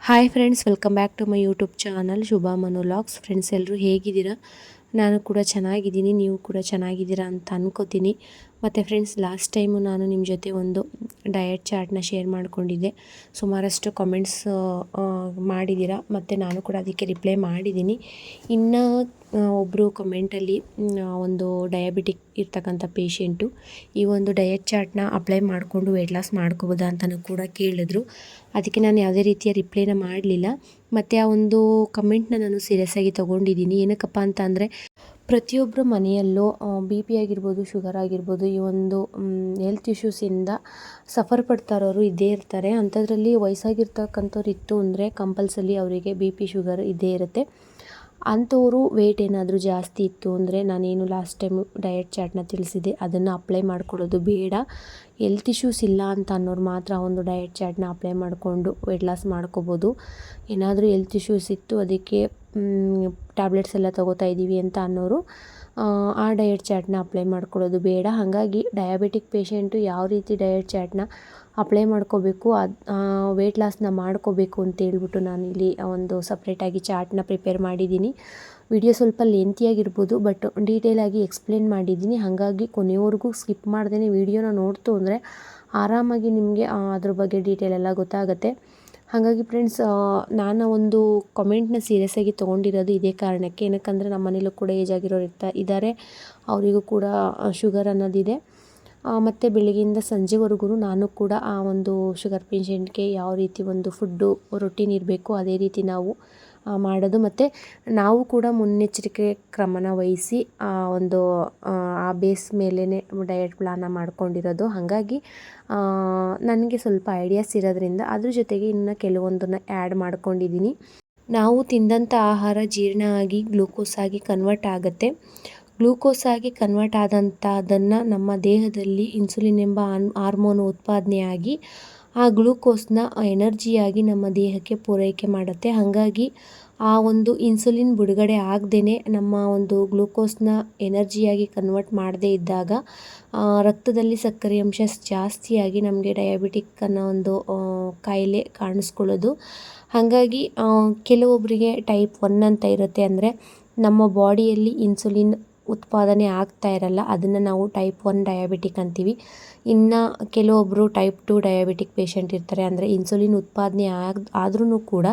Hi friends, welcome back to my YouTube channel Shubha monologues. Friends, ಎಲ್ಲರೂ ಹೇಗಿದ್ದೀರಾ? ನಾನು ಕೂಡ ಚೆನ್ನಾಗಿದ್ದೀನಿ, ನೀವು ಕೂಡ ಚೆನ್ನಾಗಿದ್ದೀರಾ ಅಂತ ಅನ್ಕೋತೀನಿ. ಮತ್ತು ಫ್ರೆಂಡ್ಸ್, ಲಾಸ್ಟ್ ಟೈಮು ನಾನು ನಿಮ್ಮ ಜೊತೆ ಒಂದು ಡಯಟ್ ಚಾರ್ಟ್ನ ಶೇರ್ ಮಾಡಿಕೊಂಡಿದ್ದೆ. ಸುಮಾರಷ್ಟು ಕಮೆಂಟ್ಸ್ ಮಾಡಿದ್ದೀರಾ, ಮತ್ತು ನಾನು ಕೂಡ ಅದಕ್ಕೆ ರಿಪ್ಲೈ ಮಾಡಿದ್ದೀನಿ. ಇನ್ನು ಒಬ್ಬರು ಕಮೆಂಟಲ್ಲಿ ಒಂದು ಡಯಾಬಿಟಿಕ್ ಇರ್ತಕ್ಕಂಥ ಪೇಷೆಂಟು ಈ ಒಂದು ಡಯಟ್ ಚಾರ್ಟ್ನ ಅಪ್ಲೈ ಮಾಡಿಕೊಂಡು ವೆಯ್ಟ್ ಲಾಸ್ ಮಾಡ್ಕೋಬೋದಾ ಅಂತಲೂ ಕೂಡ ಕೇಳಿದ್ರು. ಅದಕ್ಕೆ ನಾನು ಯಾವುದೇ ರೀತಿಯ ರಿಪ್ಲೈನ ಮಾಡಲಿಲ್ಲ. ಮತ್ತು ಆ ಒಂದು ಕಮೆಂಟ್ನ ನಾನು ಸೀರಿಯಸ್ ಆಗಿ ತೊಗೊಂಡಿದ್ದೀನಿ. ಏನಕ್ಕಪ್ಪ ಅಂತ ಅಂದರೆ, ಪ್ರತಿಯೊಬ್ಬರ ಮನೆಯಲ್ಲೂ ಬಿ ಪಿ ಆಗಿರ್ಬೋದು, ಶುಗರ್ ಆಗಿರ್ಬೋದು, ಈ ಒಂದು ಹೆಲ್ತ್ ಇಶ್ಯೂಸಿಂದ ಸಫರ್ ಪಡ್ತಾ ಇರೋರು ಇದ್ದೇ ಇರ್ತಾರೆ. ಅಂಥದ್ರಲ್ಲಿ ವಯಸ್ಸಾಗಿರ್ತಕ್ಕಂಥವ್ರು ಇತ್ತು ಅಂದರೆ ಕಂಪಲ್ಸರಿ ಅವರಿಗೆ ಬಿ ಪಿ ಶುಗರ್ ಇದ್ದೇ ಇರುತ್ತೆ. ಅಂಥವರು ವೆಯ್ಟ್ ಏನಾದರೂ ಜಾಸ್ತಿ ಇತ್ತು ಅಂದರೆ, ನಾನೇನು ಲಾಸ್ಟ್ ಟೈಮು ಡಯಟ್ ಚಾರ್ಟ್ನ ತಿಳಿಸಿದೆ ಅದನ್ನು ಅಪ್ಲೈ ಮಾಡ್ಕೊಳ್ಳೋದು ಬೇಡ. ಹೆಲ್ತ್ ಇಶ್ಯೂಸ್ ಇಲ್ಲ ಅಂತ ಅನ್ನೋರು ಮಾತ್ರ ಒಂದು ಡಯಟ್ ಚಾರ್ಟ್ನ ಅಪ್ಲೈ ಮಾಡಿಕೊಂಡು ವೆಯ್ಟ್ ಲಾಸ್ ಮಾಡ್ಕೋಬೋದು. ಏನಾದರೂ ಹೆಲ್ತ್ ಇಶ್ಯೂಸ್ ಇತ್ತು, ಅದಕ್ಕೆ ಟ್ಯಾಬ್ಲೆಟ್ಸ್ ಎಲ್ಲ ತೊಗೋತಾ ಇದ್ದೀವಿ ಅಂತ ಅನ್ನೋರು ಆ ಡಯಟ್ ಚಾರ್ಟ್ನ ಅಪ್ಲೈ ಮಾಡ್ಕೊಳ್ಳೋದು ಬೇಡ. ಹಾಗಾಗಿ ಡಯಾಬಿಟಿಕ್ ಪೇಷೆಂಟು ಯಾವ ರೀತಿ ಡಯಟ್ ಚಾರ್ಟ್ನ ಅಪ್ಲೈ ಮಾಡ್ಕೋಬೇಕು, ವೆಯ್ಟ್ ಲಾಸ್ನ ಮಾಡ್ಕೋಬೇಕು ಅಂತೇಳ್ಬಿಟ್ಟು ನಾನಿಲ್ಲಿ ಒಂದು ಸಪ್ರೇಟಾಗಿ ಚಾರ್ಟ್ನ ಪ್ರಿಪೇರ್ ಮಾಡಿದ್ದೀನಿ. ವಿಡಿಯೋ ಸ್ವಲ್ಪ ಲೆಂತಿಯಾಗಿರ್ಬೋದು, ಬಟ್ ಡೀಟೇಲಾಗಿ ಎಕ್ಸ್ಪ್ಲೇನ್ ಮಾಡಿದ್ದೀನಿ. ಹಾಗಾಗಿ ಕೊನೆಯವರೆಗೂ ಸ್ಕಿಪ್ ಮಾಡ್ದೇ ವಿಡಿಯೋನ ನೋಡ್ತು ಅಂದರೆ ಆರಾಮಾಗಿ ನಿಮಗೆ ಅದ್ರ ಬಗ್ಗೆ ಡೀಟೇಲ್ ಎಲ್ಲ ಗೊತ್ತಾಗುತ್ತೆ. ಹಾಗಾಗಿ ಫ್ರೆಂಡ್ಸ್, ನಾನು ಒಂದು ಕಮೆಂಟ್ನ ಸೀರಿಯಸ್ ಆಗಿ ತೊಗೊಂಡಿರೋದು ಇದೇ ಕಾರಣಕ್ಕೆ. ಏನಕ್ಕಂದರೆ ನಮ್ಮ ಮನೇಲೂ ಕೂಡ ಏಜ್ ಆಗಿರೋರು ಇದ್ದಾರೆ, ಅವರಿಗೂ ಕೂಡ ಶುಗರ್ ಅನ್ನೋದಿದೆ. ಮತ್ತು ಬೆಳಗ್ಗೆಯಿಂದ ಸಂಜೆವರೆಗೂ ನಾನು ಕೂಡ ಆ ಒಂದು ಶುಗರ್ ಪೇಷೆಂಟ್ಗೆ ಯಾವ ರೀತಿ ಒಂದು ಫುಡ್ಡು ರೊಟೀನ್ ಇರಬೇಕು ಅದೇ ರೀತಿ ನಾವು ಮಾಡೋದು. ಮತ್ತು ನಾವು ಕೂಡ ಮುನ್ನೆಚ್ಚರಿಕೆ ಕ್ರಮನ ವಹಿಸಿ ಒಂದು ಆ ಬೇಸ್ ಮೇಲೇ ಡಯಟ್ ಪ್ಲಾನ್ನ ಮಾಡ್ಕೊಂಡಿರೋದು. ಹಾಗಾಗಿ ನನಗೆ ಸ್ವಲ್ಪ ಐಡಿಯಾಸ್ ಇರೋದ್ರಿಂದ ಅದ್ರ ಜೊತೆಗೆ ಇನ್ನು ಕೆಲವೊಂದನ್ನು ಆ್ಯಡ್ ಮಾಡ್ಕೊಂಡಿದ್ದೀನಿ. ನಾವು ತಿಂದಂಥ ಆಹಾರ ಜೀರ್ಣ ಆಗಿ ಗ್ಲೂಕೋಸ್ ಆಗಿ ಕನ್ವರ್ಟ್ ಆಗುತ್ತೆ. ಗ್ಲೂಕೋಸ್ ಆಗಿ ಕನ್ವರ್ಟ್ ಆದಂಥದ್ದನ್ನು ನಮ್ಮ ದೇಹದಲ್ಲಿ ಇನ್ಸುಲಿನ್ ಎಂಬ ಹಾರ್ಮೋನು ಉತ್ಪಾದನೆಯಾಗಿ ಆ ಗ್ಲೂಕೋಸ್ನ ಎನರ್ಜಿಯಾಗಿ ನಮ್ಮ ದೇಹಕ್ಕೆ ಪೂರೈಕೆ ಮಾಡುತ್ತೆ. ಹಾಗಾಗಿ ಆ ಒಂದು ಇನ್ಸುಲಿನ್ ಬಿಡುಗಡೆ ಆಗದೇ ನಮ್ಮ ಒಂದು ಗ್ಲೂಕೋಸ್ನ ಎನರ್ಜಿಯಾಗಿ ಕನ್ವರ್ಟ್ ಮಾಡದೇ ಇದ್ದಾಗ ರಕ್ತದಲ್ಲಿ ಸಕ್ಕರೆ ಅಂಶ ಜಾಸ್ತಿಯಾಗಿ ನಮಗೆ ಡಯಾಬಿಟಿಕ್ ಅನ್ನೋ ಒಂದು ಕಾಯಿಲೆ ಕಾಣಿಸ್ಕೊಳ್ಳೋದು. ಹಾಗಾಗಿ ಕೆಲವೊಬ್ಬರಿಗೆ ಟೈಪ್ 1 ಅಂತ ಇರುತ್ತೆ, ಅಂದರೆ ನಮ್ಮ ಬಾಡಿಯಲ್ಲಿ ಇನ್ಸುಲಿನ್ ಉತ್ಪಾದನೆ ಆಗ್ತಾ ಇರಲ್ಲ, ಅದನ್ನು ನಾವು ಟೈಪ್ 1 ಡಯಾಬಿಟಿಕ್ ಅಂತೀವಿ. ಇನ್ನು ಕೆಲವೊಬ್ಬರು ಟೈಪ್ 2 ಡಯಾಬಿಟಿಕ್ ಪೇಷೆಂಟ್ ಇರ್ತಾರೆ, ಅಂದರೆ ಇನ್ಸುಲಿನ್ ಉತ್ಪಾದನೆ ಆದ್ರೂ ಕೂಡ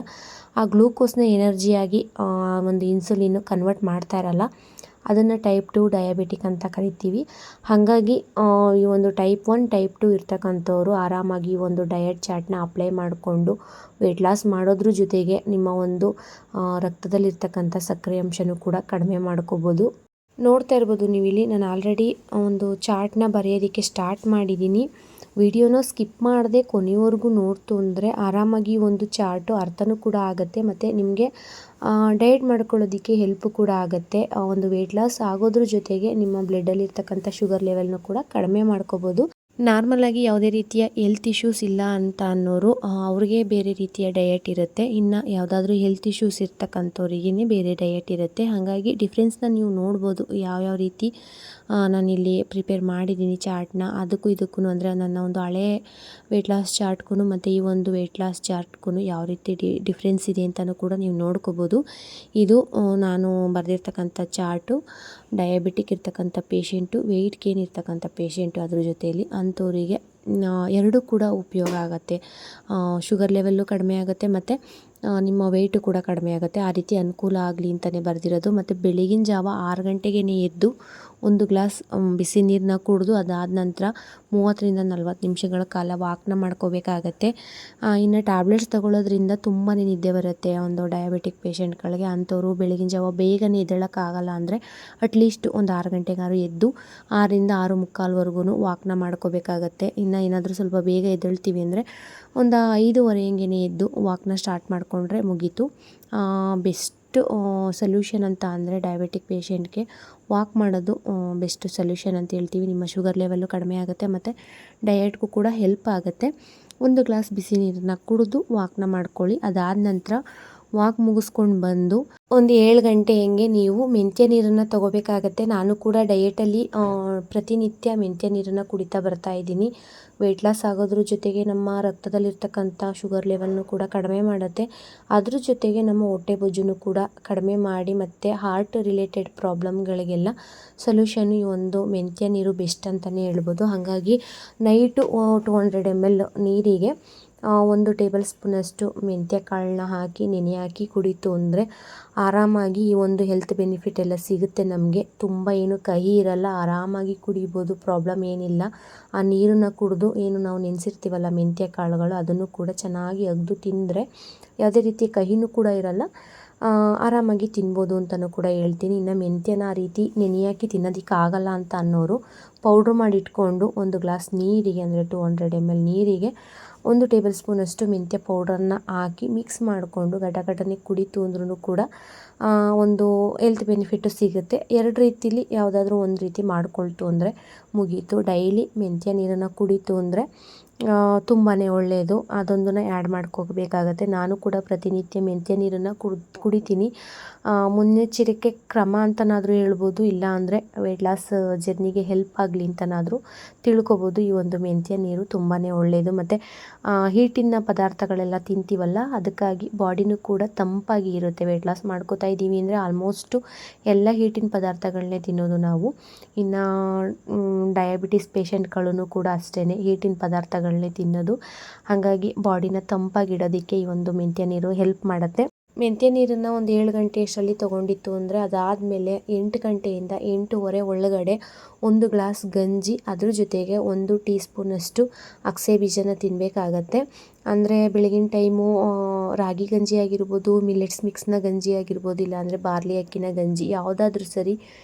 ಆ ಗ್ಲೂಕೋಸ್ನ ಎನರ್ಜಿಯಾಗಿ ಒಂದು ಇನ್ಸುಲಿನ್ ಕನ್ವರ್ಟ್ ಮಾಡ್ತಾ ಇರಲ್ಲ, ಅದನ್ನು ಟೈಪ್ 2 ಡಯಾಬಿಟಿಕ್ ಅಂತ ಕರಿತೀವಿ. ಹಾಗಾಗಿ ಈ ಒಂದು ಟೈಪ್ 1 ಟೈಪ್ 2 ಇರ್ತಕ್ಕಂಥವ್ರು ಆರಾಮಾಗಿ ಒಂದು ಡಯಟ್ ಚಾರ್ಟ್ನ ಅಪ್ಲೈ ಮಾಡಿಕೊಂಡು ವೆಯ್ಟ್ ಲಾಸ್ ಮಾಡೋದ್ರ ಜೊತೆಗೆ ನಿಮ್ಮ ಒಂದು ರಕ್ತದಲ್ಲಿರ್ತಕ್ಕಂಥ ಸಕ್ಕರೆ ಅಂಶನೂ ಕೂಡ ಕಡಿಮೆ ಮಾಡ್ಕೋಬೋದು. ನೋಡ್ತಾ ಇರ್ಬೋದು ನೀವಿಲ್ಲಿ, ನಾನು ಆಲ್ರೆಡಿ ಒಂದು ಚಾರ್ಟ್ನ ಬರೆಯೋದಕ್ಕೆ ಸ್ಟಾರ್ಟ್ ಮಾಡಿದ್ದೀನಿ. ವಿಡಿಯೋನ ಸ್ಕಿಪ್ ಮಾಡದೆ ಕೊನೆಯವರೆಗೂ ನೋಡ್ತು ಅಂದರೆ ಆರಾಮಾಗಿ ಒಂದು ಚಾರ್ಟು ಅರ್ಥನೂ ಕೂಡ ಆಗುತ್ತೆ, ಮತ್ತು ನಿಮಗೆ ಡಯಟ್ ಮಾಡ್ಕೊಳ್ಳೋದಕ್ಕೆ ಹೆಲ್ಪ್ ಕೂಡ ಆಗುತ್ತೆ. ಒಂದು ವೆಯ್ಟ್ ಲಾಸ್ ಆಗೋದ್ರ ಜೊತೆಗೆ ನಿಮ್ಮ ಬ್ಲಡ್ಡಲ್ಲಿರ್ತಕ್ಕಂಥ ಶುಗರ್ ಲೆವೆಲ್ನ ಕೂಡ ಕಡಿಮೆ ಮಾಡ್ಕೋಬೋದು. ನಾರ್ಮಲಾಗಿ ಯಾವುದೇ ರೀತಿಯ ಹೆಲ್ತ್ ಇಶ್ಯೂಸ್ ಇಲ್ಲ ಅಂತ ಅನ್ನೋರು ಅವ್ರಿಗೆ ಬೇರೆ ರೀತಿಯ ಡಯಟ್ ಇರುತ್ತೆ. ಇನ್ನು ಯಾವುದಾದ್ರೂ ಹೆಲ್ತ್ ಇಶ್ಯೂಸ್ ಇರ್ತಕ್ಕಂಥವ್ರಿಗೇ ಬೇರೆ ಡಯಟ್ ಇರುತ್ತೆ. ಹಾಗಾಗಿ ಡಿಫ್ರೆನ್ಸ್ನ ನೀವು ನೋಡ್ಬೋದು ಯಾವ್ಯಾವ ರೀತಿ ನಾನಿಲ್ಲಿ ಪ್ರಿಪೇರ್ ಮಾಡಿದ್ದೀನಿ ಚಾರ್ಟ್ನ. ಅದಕ್ಕೂ ಇದಕ್ಕೂ ಅಂದರೆ ನನ್ನ ಒಂದು ಹಳೆ ವೆಯ್ಟ್ ಲಾಸ್ ಚಾರ್ಟ್ಗೂ ಮತ್ತು ಈ ಒಂದು ವೆಯ್ಟ್ ಲಾಸ್ ಚಾರ್ಟ್ಗೂ ಯಾವ ರೀತಿ ಡಿಫ್ರೆನ್ಸ್ ಇದೆ ಅಂತಲೂ ಕೂಡ ನೀವು ನೋಡ್ಕೋಬೋದು. ಇದು ನಾನು ಬರೆದಿರ್ತಕ್ಕಂಥ ಚಾರ್ಟು ಡಯಾಬಿಟಿಕ್ ಇರ್ತಕ್ಕಂಥ ಪೇಷೆಂಟು, ವೆಯ್ಟ್ ಗೇನ್ ಇರ್ತಕ್ಕಂಥ ಪೇಷೆಂಟು, ಅದ್ರ ಜೊತೆಯಲ್ಲಿ ಅಂಥವರಿಗೆ ಎರಡೂ ಕೂಡ ಉಪಯೋಗ ಆಗುತ್ತೆ. ಶುಗರ್ ಲೆವೆಲ್ಲು ಕಡಿಮೆ ಆಗುತ್ತೆ ಮತ್ತು ನಿಮ್ಮ ವೆಯ್ಟು ಕೂಡ ಕಡಿಮೆ ಆಗುತ್ತೆ. ಆ ರೀತಿ ಅನುಕೂಲ ಆಗಲಿ ಅಂತಲೇ ಬರೆದಿರೋದು. ಮತ್ತು ಬೆಳಗಿನ ಜಾವ 6 ಗಂಟೆಗೇ ಎದ್ದು ಒಂದು ಗ್ಲಾಸ್ ಬಿಸಿ ನೀರನ್ನ ಕುಡಿದು ಅದಾದ ನಂತರ 30ರಿಂದ 40 ನಿಮಿಷಗಳ ಕಾಲ ವಾಕ್ನ ಮಾಡ್ಕೋಬೇಕಾಗತ್ತೆ. ಇನ್ನು ಟ್ಯಾಬ್ಲೆಟ್ಸ್ ತಗೊಳ್ಳೋದ್ರಿಂದ ತುಂಬಾ ನಿದ್ದೆ ಬರುತ್ತೆ ಒಂದು ಡಯಾಬಿಟಿಕ್ ಪೇಷೆಂಟ್ಗಳಿಗೆ. ಅಂಥವ್ರು ಬೆಳಗಿನ ಜಾವ ಬೇಗನೆ ಎದ್ದೇಳೋಕ್ಕಾಗಲ್ಲ ಅಂದರೆ ಅಟ್ಲೀಸ್ಟ್ ಒಂದು 6 ಗಂಟೆಗಾದ್ರು ಎದ್ದು 6ರಿಂದ 6:45ವರೆಗೂ ವಾಕ್ನ ಮಾಡ್ಕೋಬೇಕಾಗತ್ತೆ. ಇನ್ನು ಏನಾದರೂ ಸ್ವಲ್ಪ ಬೇಗ ಎದ್ದೇಳ್ತೀವಿ ಅಂದರೆ ಒಂದು 5:15 ಹಂಗೇ ಎದ್ದು ವಾಕ್ನ ಸ್ಟಾರ್ಟ್ ಮಾಡಿಕೊಂಡ್ರೆ ಮುಗೀತು. ಬೆಸ್ಟ್ ಸೊಲ್ಯೂಷನ್ ಅಂತ ಅಂದರೆ ಡಯಾಬಿಟಿಕ್ ಪೇಷೆಂಟ್ಗೆ ವಾಕ್ ಮಾಡೋದು ಬೆಸ್ಟ್ ಸೊಲ್ಯೂಷನ್ ಅಂತ ಹೇಳ್ತೀವಿ. ನಿಮ್ಮ ಶುಗರ್ ಲೆವೆಲ್ಲು ಕಡಿಮೆ ಆಗುತ್ತೆ ಮತ್ತು ಡಯಟ್ಗೂ ಕೂಡ ಹೆಲ್ಪ್ ಆಗುತ್ತೆ. ಒಂದು ಗ್ಲಾಸ್ ಬಿಸಿ ನೀರನ್ನ ಕುಡಿದು ವಾಕ್ನ ಮಾಡ್ಕೊಳ್ಳಿ. ಅದಾದ ನಂತರ ವಾಕ್ ಮುಗಿಸ್ಕೊಂಡು ಬಂದು ಒಂದು 7 ಗಂಟೆ ಹಂಗೆ ನೀವು ಮೆಂತ್ಯ ನೀರನ್ನು ತಗೋಬೇಕಾಗತ್ತೆ. ನಾನು ಕೂಡ ಡಯೆಟಲ್ಲಿ ಪ್ರತಿನಿತ್ಯ ಮೆಂತ್ಯ ನೀರನ್ನು ಕುಡಿತಾ ಬರ್ತಾ ಇದ್ದೀನಿ. ವೆಯ್ಟ್ ಲಾಸ್ ಆಗೋದ್ರ ಜೊತೆಗೆ ನಮ್ಮ ರಕ್ತದಲ್ಲಿರ್ತಕ್ಕಂಥ ಶುಗರ್ ಲೆವೆಲ್ನು ಕೂಡ ಕಡಿಮೆ ಮಾಡುತ್ತೆ. ಅದ್ರ ಜೊತೆಗೆ ನಮ್ಮ ಹೊಟ್ಟೆ ಬೊಜ್ಜನ್ನು ಕೂಡ ಕಡಿಮೆ ಮಾಡಿ ಮತ್ತು ಹಾರ್ಟ್ ರಿಲೇಟೆಡ್ ಪ್ರಾಬ್ಲಮ್ಗಳಿಗೆಲ್ಲ ಸೊಲ್ಯೂಷನ್ ಈ ಒಂದು ಮೆಂತ್ಯ ನೀರು ಬೆಸ್ಟ್ ಅಂತಲೇ ಹೇಳ್ಬೋದು. ಹಾಗಾಗಿ ನೈಟು 200 ml ನೀರಿಗೆ 1 ಟೇಬಲ್ ಸ್ಪೂನಷ್ಟು ಮೆಂತ್ಯ ಕಾಳನ್ನ ಹಾಕಿ ನೆನೆ ಹಾಕಿ ಕುಡಿತು ಅಂದರೆ ಆರಾಮಾಗಿ ಈ ಒಂದು ಹೆಲ್ತ್ ಬೆನಿಫಿಟ್ ಎಲ್ಲ ಸಿಗುತ್ತೆ ನಮಗೆ. ತುಂಬ ಏನು ಕಹಿ ಇರಲ್ಲ, ಆರಾಮಾಗಿ ಕುಡಿಬೋದು, ಪ್ರಾಬ್ಲಮ್ ಏನಿಲ್ಲ. ಆ ನೀರನ್ನು ಕುಡಿದು ಏನು ನಾವು ನೆನೆಸಿರ್ತೀವಲ್ಲ ಮೆಂತ್ಯ ಕಾಳುಗಳು, ಅದನ್ನು ಕೂಡ ಚೆನ್ನಾಗಿ ಅಗೆದು ತಿಂದರೆ ಯಾವುದೇ ರೀತಿ ಕಹಿನೂ ಕೂಡ ಇರಲ್ಲ, ಆರಾಮಾಗಿ ತಿನ್ಬೋದು ಅಂತಲೂ ಕೂಡ ಹೇಳ್ತೀನಿ. ಇನ್ನು ಮೆಂತ್ಯನ ಆ ರೀತಿ ನೆನೆ ಹಾಕಿ ತಿನ್ನೋದಕ್ಕೆ ಆಗಲ್ಲ ಅಂತ ಅನ್ನೋರು ಪೌಡ್ರ್ ಮಾಡಿ ಇಟ್ಕೊಂಡು 1 ಗ್ಲಾಸ್ ನೀರಿಗೆ ಅಂದರೆ 200 ml ನೀರಿಗೆ 1 ಟೇಬಲ್ ಸ್ಪೂನಷ್ಟು ಮೆಂತ್ಯ ಪೌಡ್ರನ್ನ ಹಾಕಿ ಮಿಕ್ಸ್ ಮಾಡಿಕೊಂಡು ಗಟಗಟನೆ ಕುಡಿತು ಅಂದ್ರೂ ಕೂಡ ಒಂದು ಹೆಲ್ತ್ ಬೆನಿಫಿಟ್ಟು ಸಿಗುತ್ತೆ. 2 ರೀತಿಲಿ ಯಾವುದಾದ್ರೂ ಒಂದು ರೀತಿ ಮಾಡ್ಕೊಳ್ತು ಅಂದರೆ ಮುಗೀತು. ಡೈಲಿ ಮೆಂತ್ಯ ನೀರನ್ನು ಕುಡಿತು ಅಂದರೆ ತುಂಬಾ ಒಳ್ಳೆಯದು. ಅದೊಂದನ್ನು ಆ್ಯಡ್ ಮಾಡ್ಕೋಬೇಕಾಗತ್ತೆ. ನಾನು ಕೂಡ ಪ್ರತಿನಿತ್ಯ ಮೆಂತ್ಯ ನೀರನ್ನು ಕುಡಿತೀನಿ. ಮುನ್ನೆಚ್ಚರಿಕೆ ಕ್ರಮ ಅಂತನಾದರೂ ಹೇಳ್ಬೋದು, ಇಲ್ಲ ಅಂದರೆ ವೆಯ್ಟ್ ಲಾಸ್ ಜರ್ನಿಗೆ ಹೆಲ್ಪ್ ಆಗಲಿ ಅಂತನಾದರೂ ತಿಳ್ಕೊಬೋದು. ಈ ಒಂದು ಮೆಂತ್ಯ ನೀರು ತುಂಬಾ ಒಳ್ಳೆಯದು. ಮತ್ತು ಹೀಟಿನ ಪದಾರ್ಥಗಳೆಲ್ಲ ತಿಂತೀವಲ್ಲ, ಅದಕ್ಕಾಗಿ ಬಾಡಿನೂ ಕೂಡ ತಂಪಾಗಿ ಇರುತ್ತೆ. ವೆಯ್ಟ್ ಲಾಸ್ ಮಾಡ್ಕೋತಾ ಇದ್ದೀವಿ ಅಂದರೆ ಆಲ್ಮೋಸ್ಟು ಎಲ್ಲ ಹೀಟಿನ ಪದಾರ್ಥಗಳನ್ನೇ ತಿನ್ನೋದು ನಾವು. ಇನ್ನು ಡಯಾಬಿಟಿಸ್ ಪೇಷಂಟ್ಗಳೂ ಕೂಡ ಅಷ್ಟೇ ಹೀಟಿನ ಪದಾರ್ಥಗಳನ್ನೇ ತಿನ್ನೋದು. ಹಾಗಾಗಿ ಬಾಡಿನ ತಂಪಾಗಿಡೋದಕ್ಕೆ ಈ ಒಂದು ಮೆಂತ್ಯ ನೀರು ಹೆಲ್ಪ್ ಮಾಡುತ್ತೆ. ಮೆಂತ್ಯ ನೀರನ್ನು ಒಂದು 7 ಗಂಟೆ ಅಷ್ಟರಲ್ಲಿ ತೊಗೊಂಡಿತ್ತು ಅಂದರೆ ಅದಾದಮೇಲೆ 8 ಗಂಟೆಯಿಂದ 8:30 ಒಳಗಡೆ 1 ಗ್ಲಾಸ್ ಗಂಜಿ, ಅದ್ರ ಜೊತೆಗೆ 1 ಟೀ ಸ್ಪೂನಷ್ಟು ಅಗಸೆ ಬೀಜನ ತಿನ್ನಬೇಕಾಗತ್ತೆ. ಅಂದರೆ ಬೆಳಗಿನ ಟೈಮು ರಾಗಿ ಗಂಜಿ ಆಗಿರ್ಬೋದು, ಮಿಲೆಟ್ಸ್ ಮಿಕ್ಸ್ನ ಗಂಜಿ ಆಗಿರ್ಬೋದು, ಇಲ್ಲಾಂದರೆ ಬಾರ್ಲಿ ಅಕ್ಕಿನ ಗಂಜಿ, ಯಾವುದಾದ್ರೂ ಸರಿ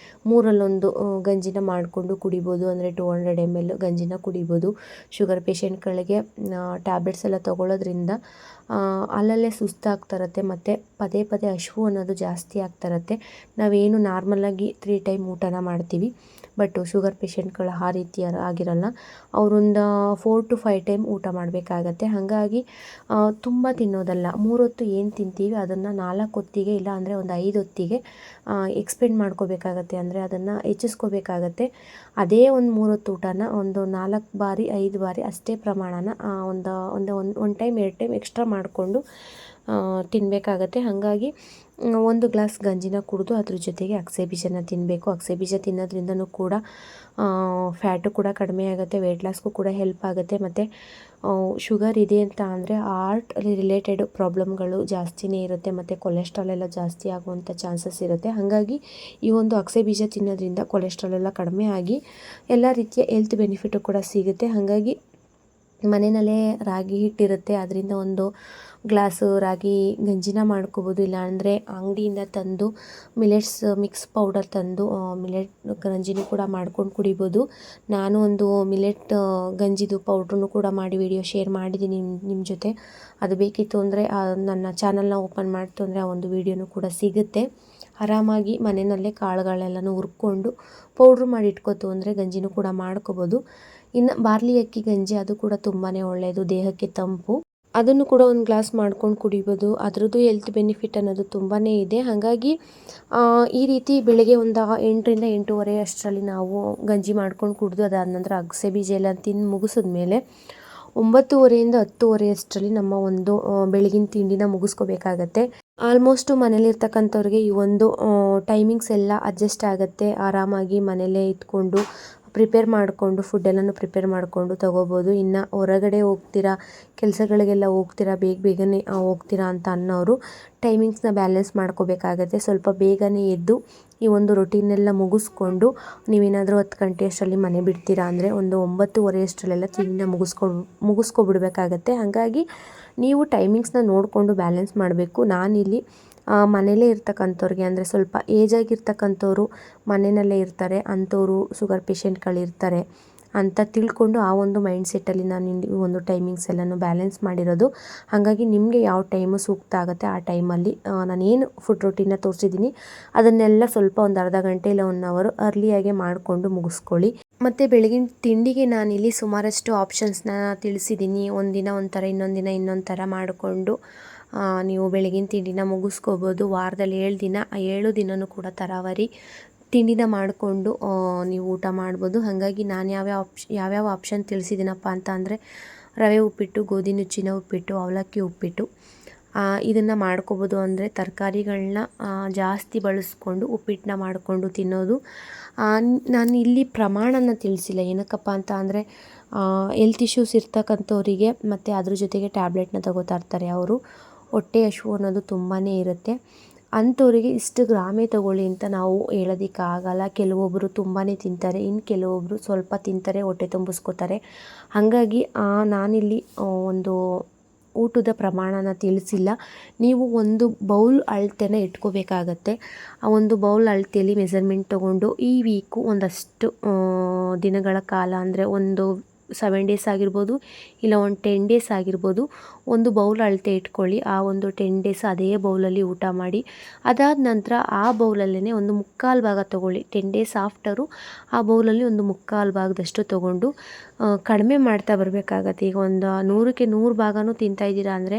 3ರಲ್ಲಿ 1 ಗಂಜಿನ ಮಾಡಿಕೊಂಡು ಕುಡಿಬೋದು. ಅಂದರೆ 200 ml ಗಂಜಿನ ಕುಡಿಬೋದು. ಶುಗರ್ ಪೇಷಂಟ್ಗಳಿಗೆ ಟ್ಯಾಬ್ಲೆಟ್ಸ್ ಎಲ್ಲ ತೊಗೊಳ್ಳೋದ್ರಿಂದ ಅಲ್ಲಲ್ಲೇ ಸುಸ್ತಾಗ್ತಿರತ್ತೆ ಮತ್ತು ಪದೇ ಪದೇ ಹಶ್ವು ಅನ್ನೋದು ಜಾಸ್ತಿ ಆಗ್ತಿರತ್ತೆ. ನಾವೇನು ನಾರ್ಮಲಾಗಿ 3 ಟೈಮ್ ಊಟನ ಮಾಡ್ತೀವಿ, ಬಟ್ ಶುಗರ್ ಪೇಷಂಟ್ಗಳು ಆ ರೀತಿ ಆಗಿರಲ್ಲ. ಅವರೊಂದು 4 to 5 ಟೈಮ್ ಊಟ ಮಾಡಬೇಕಾಗತ್ತೆ. ಹಾಗಾಗಿ ತುಂಬ ತಿನ್ನೋದಲ್ಲ, 3 ಹೊತ್ತು ಏನು ತಿಂತೀವಿ ಅದನ್ನು 4 ಹೊತ್ತಿಗೆ ಇಲ್ಲ ಅಂದರೆ ಒಂದು 5 ಹೊತ್ತಿಗೆ ಎಕ್ಸ್ಪೆಂಡ್ ಮಾಡ್ಕೋಬೇಕಾಗತ್ತೆ. ಅಂದರೆ ಅದನ್ನು ಹೆಚ್ಚಿಸ್ಕೋಬೇಕಾಗತ್ತೆ. ಅದೇ ಒಂದು 3 ಹೊತ್ತು ಊಟನ ಒಂದು 4 ಬಾರಿ 5 ಬಾರಿ ಅಷ್ಟೇ ಪ್ರಮಾಣನ ಒಂದು ಟೈಮ್ 2 ಟೈಮ್ ಎಕ್ಸ್ಟ್ರಾ ಮಾಡಿಕೊಂಡು ತಿನ್ನಬೇಕಾಗತ್ತೆ. ಹಾಗಾಗಿ 1 ಗ್ಲಾಸ್ ಗಂಜಿನ ಕುಡಿದು ಅದ್ರ ಜೊತೆಗೆ ಅಗಸೆ ಬೀಜನ ತಿನ್ನಬೇಕು. ಅಗಸೆ ಬೀಜ ತಿನ್ನೋದ್ರಿಂದನೂ ಕೂಡ ಫ್ಯಾಟು ಕೂಡ ಕಡಿಮೆ ಆಗುತ್ತೆ, ವೆಯ್ಟ್ ಲಾಸ್ಗೂ ಕೂಡ ಹೆಲ್ಪ್ ಆಗುತ್ತೆ. ಮತ್ತು ಶುಗರ್ ಇದೆ ಅಂತ ಅಂದರೆ ಹಾರ್ಟ್ ರಿಲೇಟೆಡ್ ಪ್ರಾಬ್ಲಮ್ಗಳು ಜಾಸ್ತಿನೇ ಇರುತ್ತೆ ಮತ್ತು ಕೊಲೆಸ್ಟ್ರಾಲ್ ಎಲ್ಲ ಜಾಸ್ತಿ ಆಗುವಂಥ ಚಾನ್ಸಸ್ ಇರುತ್ತೆ. ಹಾಗಾಗಿ ಈ ಒಂದು ಅಗಸೆ ಬೀಜ ತಿನ್ನೋದ್ರಿಂದ ಕೊಲೆಸ್ಟ್ರಾಲ್ ಎಲ್ಲ ಕಡಿಮೆ ಆಗಿ ಎಲ್ಲ ರೀತಿಯ ಹೆಲ್ತ್ ಬೆನಿಫಿಟು ಕೂಡ ಸಿಗುತ್ತೆ. ಹಾಗಾಗಿ ಮನೆಯಲ್ಲೇ ರಾಗಿ ಹಿಟ್ಟಿರುತ್ತೆ, ಅದರಿಂದ 1 ಗ್ಲಾಸು ರಾಗಿ ಗಂಜಿನ ಮಾಡ್ಕೋಬೋದು. ಇಲ್ಲಾಂದರೆ ಅಂಗಡಿಯಿಂದ ತಂದು ಮಿಲೆಟ್ಸ್ ಮಿಕ್ಸ್ ಪೌಡರ್ ತಂದು ಮಿಲೆಟ್ ಗಂಜಿನೂ ಕೂಡ ಮಾಡ್ಕೊಂಡು ಕುಡಿಬೋದು. ನಾನು ಒಂದು ಮಿಲೆಟ್ ಗಂಜಿದು ಪೌಡ್ರನ್ನು ಕೂಡ ಮಾಡಿ ವಿಡಿಯೋ ಶೇರ್ ಮಾಡಿದ್ದೀನಿ ನಿಮ್ಮ ಜೊತೆ. ಅದು ಬೇಕಿತ್ತು ಅಂದರೆ ನನ್ನ ಚಾನಲ್ನ ಓಪನ್ ಮಾಡ್ತು ಅಂದರೆ ಆ ಒಂದು ವಿಡಿಯೋನೂ ಕೂಡ ಸಿಗುತ್ತೆ. ಆರಾಮಾಗಿ ಮನೆಯಲ್ಲೇ ಕಾಳುಗಳೆಲ್ಲನೂ ಹುರ್ಕೊಂಡು ಪೌಡ್ರ್ ಮಾಡಿ ಇಟ್ಕೋತು ಅಂದರೆ ಗಂಜಿನೂ ಕೂಡ ಮಾಡ್ಕೋಬೋದು. ಇನ್ನು ಬಾರ್ಲಿ ಅಕ್ಕಿ ಗಂಜಿ, ಅದು ಕೂಡ ತುಂಬಾ ಒಳ್ಳೆಯದು, ದೇಹಕ್ಕೆ ತಂಪು. ಅದನ್ನು ಕೂಡ 1 ಗ್ಲಾಸ್ ಮಾಡ್ಕೊಂಡು ಕುಡಿಬೋದು. ಅದರದ್ದು ಹೆಲ್ತ್ ಬೆನಿಫಿಟ್ ಅನ್ನೋದು ತುಂಬಾ ಇದೆ. ಹಾಗಾಗಿ ಈ ರೀತಿ ಬೆಳಗ್ಗೆ ಒಂದು 8ರಿಂದ 8:30 ಅಷ್ಟರಲ್ಲಿ ನಾವು ಗಂಜಿ ಮಾಡ್ಕೊಂಡು ಕುಡಿದು ಅದಾದ ನಂತರ ಅಗಸೆ ಬೀಜ ಎಲ್ಲ ತಿಂದು ಮುಗಿಸಿದ್ಮೇಲೆ 9:30ರಿಂದ 10:30 ಅಷ್ಟರಲ್ಲಿ ನಮ್ಮ ಒಂದು ಬೆಳಗಿನ ತಿಂಡಿನ ಮುಗಿಸ್ಕೋಬೇಕಾಗತ್ತೆ. ಆಲ್ಮೋಸ್ಟು ಮನೇಲಿರ್ತಕ್ಕಂಥವ್ರಿಗೆ ಈ ಒಂದು ಟೈಮಿಂಗ್ಸ್ ಎಲ್ಲ ಅಡ್ಜಸ್ಟ್ ಆಗುತ್ತೆ. ಆರಾಮಾಗಿ ಮನೇಲೇ ಇದ್ಕೊಂಡು ಪ್ರಿಪೇರ್ ಮಾಡಿಕೊಂಡು ಫುಡ್ಡೆಲ್ಲನೂ ಪ್ರಿಪೇರ್ ಮಾಡಿಕೊಂಡು ತೊಗೋಬೋದು. ಇನ್ನು ಹೊರಗಡೆ ಹೋಗ್ತೀರಾ, ಕೆಲಸಗಳಿಗೆಲ್ಲ ಹೋಗ್ತೀರಾ, ಬೇಗನೆ ಹೋಗ್ತೀರಾ ಅಂತ ಅನ್ನೋರು ಟೈಮಿಂಗ್ಸ್ನ ಬ್ಯಾಲೆನ್ಸ್ ಮಾಡ್ಕೋಬೇಕಾಗತ್ತೆ. ಸ್ವಲ್ಪ ಬೇಗನೆ ಎದ್ದು ಈ ಒಂದು ರೊಟೀನೆಲ್ಲ ಮುಗಿಸ್ಕೊಂಡು ನೀವೇನಾದರೂ 10 ಗಂಟೆ ಅಷ್ಟರಲ್ಲಿ ಮನೆ ಬಿಡ್ತೀರಾ ಅಂದರೆ ಒಂದು 9:30 ಅಷ್ಟರಲ್ಲೆಲ್ಲ ತಿಂಡಿನ ಮುಗಿಸ್ಕೊಬಿಡ್ಬೇಕಾಗತ್ತೆ. ಹಾಗಾಗಿ ನೀವು ಟೈಮಿಂಗ್ಸ್ನ ನೋಡಿಕೊಂಡು ಬ್ಯಾಲೆನ್ಸ್ ಮಾಡಬೇಕು. ನಾನಿಲ್ಲಿ ಮನೇಲೇ ಇರ್ತಕ್ಕಂಥವ್ರಿಗೆ ಅಂದರೆ ಸ್ವಲ್ಪ ಏಜ್ ಆಗಿರ್ತಕ್ಕಂಥವ್ರು ಮನೆಯಲ್ಲೇ ಇರ್ತಾರೆ, ಅಂಥವ್ರು ಶುಗರ್ ಪೇಷಂಟ್ಗಳಿರ್ತಾರೆ ಅಂತ ತಿಳ್ಕೊಂಡು ಆ ಒಂದು ಮೈಂಡ್ಸೆಟ್ಟಲ್ಲಿ ನಾನು ಈ ಒಂದು ಟೈಮಿಂಗ್ಸ್ ಎಲ್ಲನೂ ಬ್ಯಾಲೆನ್ಸ್ ಮಾಡಿರೋದು. ಹಾಗಾಗಿ ನಿಮಗೆ ಯಾವ ಟೈಮು ಸೂಕ್ತ ಆಗುತ್ತೆ ಆ ಟೈಮಲ್ಲಿ ನಾನೇನು ಫುಡ್ ರೊಟೀನ ತೋರಿಸಿದ್ದೀನಿ ಅದನ್ನೆಲ್ಲ ಸ್ವಲ್ಪ ಒಂದು ಅರ್ಧ ಗಂಟೆ ಇಲ್ಲ 1 ಅವರ್ ಅರ್ಲಿಯಾಗೆ ಮಾಡಿಕೊಂಡು ಮುಗಿಸ್ಕೊಳ್ಳಿ. ಮತ್ತು ಬೆಳಗಿನ ತಿಂಡಿಗೆ ನಾನಿಲ್ಲಿ ಸುಮಾರಷ್ಟು ಆಪ್ಷನ್ಸ್ನ ತಿಳಿಸಿದ್ದೀನಿ. ಒಂದಿನ ಒಂಥರ, ಇನ್ನೊಂದು ದಿನ ಇನ್ನೊಂದು ಥರ ಮಾಡಿಕೊಂಡು ನೀವು ಬೆಳಗಿನ ತಿಂಡಿನ ಮುಗಿಸ್ಕೋಬೋದು. ವಾರದಲ್ಲಿ 7 ದಿನ, ಆ 7 ದಿನವೂ ಕೂಡ ತರಾವರಿ ತಿಂಡಿನ ಮಾಡಿಕೊಂಡು ನೀವು ಊಟ ಮಾಡ್ಬೋದು. ಹಾಗಾಗಿ ನಾನು ಯಾವ್ಯಾವ ಆಪ್ಷನ್ ತಿಳಿಸಿದ್ದೀನಪ್ಪ ಅಂತ ಅಂದರೆ ರವೆ ಉಪ್ಪಿಟ್ಟು, ಗೋಧಿ ನುಚ್ಚಿನ ಉಪ್ಪಿಟ್ಟು, ಅವಲಕ್ಕಿ ಉಪ್ಪಿಟ್ಟು. ಇದನ್ನು ಮಾಡ್ಕೋಬೋದು. ಅಂದರೆ ತರಕಾರಿಗಳನ್ನ ಜಾಸ್ತಿ ಬಳಸ್ಕೊಂಡು ಉಪ್ಪಿಟ್ಟನ್ನ ಮಾಡಿಕೊಂಡು ತಿನ್ನೋದು. ನಾನು ಇಲ್ಲಿ ಪ್ರಮಾಣನ ತಿಳಿಸಿಲ್ಲ, ಏನಕ್ಕಪ್ಪ ಅಂತ ಅಂದರೆ ಹೆಲ್ತ್ ಇಶ್ಯೂಸ್ ಇರ್ತಕ್ಕಂಥವರಿಗೆ ಮತ್ತು ಅದ್ರ ಜೊತೆಗೆ ಟ್ಯಾಬ್ಲೆಟ್ನ ತಗೋತಾ ಇರ್ತಾರೆ, ಅವರು ಹೊಟ್ಟೆ ಹಸಿವು ಅನ್ನೋದು ತುಂಬಾ ಇರುತ್ತೆ. ಅಂಥವರಿಗೆ ಇಷ್ಟು ಗ್ರಾಮೇ ತಗೊಳ್ಳಿ ಅಂತ ನಾವು ಹೇಳೋದಕ್ಕಾಗಲ್ಲ. ಕೆಲವೊಬ್ಬರು ತುಂಬಾ ತಿಂತಾರೆ, ಇನ್ನು ಕೆಲವೊಬ್ಬರು ಸ್ವಲ್ಪ ತಿಂತಾರೆ, ಹೊಟ್ಟೆ ತುಂಬಿಸ್ಕೋತಾರೆ. ಹಾಗಾಗಿ ನಾನಿಲ್ಲಿ ಒಂದು ಊಟದ ಪ್ರಮಾಣನ ತಿಳಿಸಿಲ್ಲ. ನೀವು ಒಂದು ಬೌಲ್ ಅಳತೆನ ಇಟ್ಕೋಬೇಕಾಗತ್ತೆ. ಆ ಒಂದು ಬೌಲ್ ಅಳತೆಯಲ್ಲಿ ಮೆಸರ್ಮೆಂಟ್ ತೊಗೊಂಡು ಈ ವೀಕು ಒಂದಷ್ಟು ದಿನಗಳ ಕಾಲ, ಅಂದರೆ ಒಂದು 7 ಡೇಸ್ ಆಗಿರ್ಬೋದು, ಇಲ್ಲ ಒಂದು 10 ಡೇಸ್ ಆಗಿರ್ಬೋದು, ಒಂದು ಬೌಲ್ ಅಳತೆ ಇಟ್ಕೊಳ್ಳಿ. ಆ ಒಂದು 10 ಡೇಸ್ ಅದೇ ಬೌಲಲ್ಲಿ ಊಟ ಮಾಡಿ. ಅದಾದ ನಂತರ ಆ ಬೌಲಲ್ಲೇ ಒಂದು 3/4 ಭಾಗ ತೊಗೊಳ್ಳಿ. 10 ಡೇಸ್ ಆಫ್ಟರು ಆ ಬೌಲಲ್ಲಿ ಒಂದು 3/4 ಭಾಗದಷ್ಟು ತೊಗೊಂಡು ಕಡಿಮೆ ಮಾಡ್ತಾ ಬರಬೇಕಾಗತ್ತೆ. ಈಗ ಒಂದು 100ಕ್ಕೆ 100 ಭಾಗನೂ ತಿಂತಾಯಿದ್ದೀರಾ ಅಂದರೆ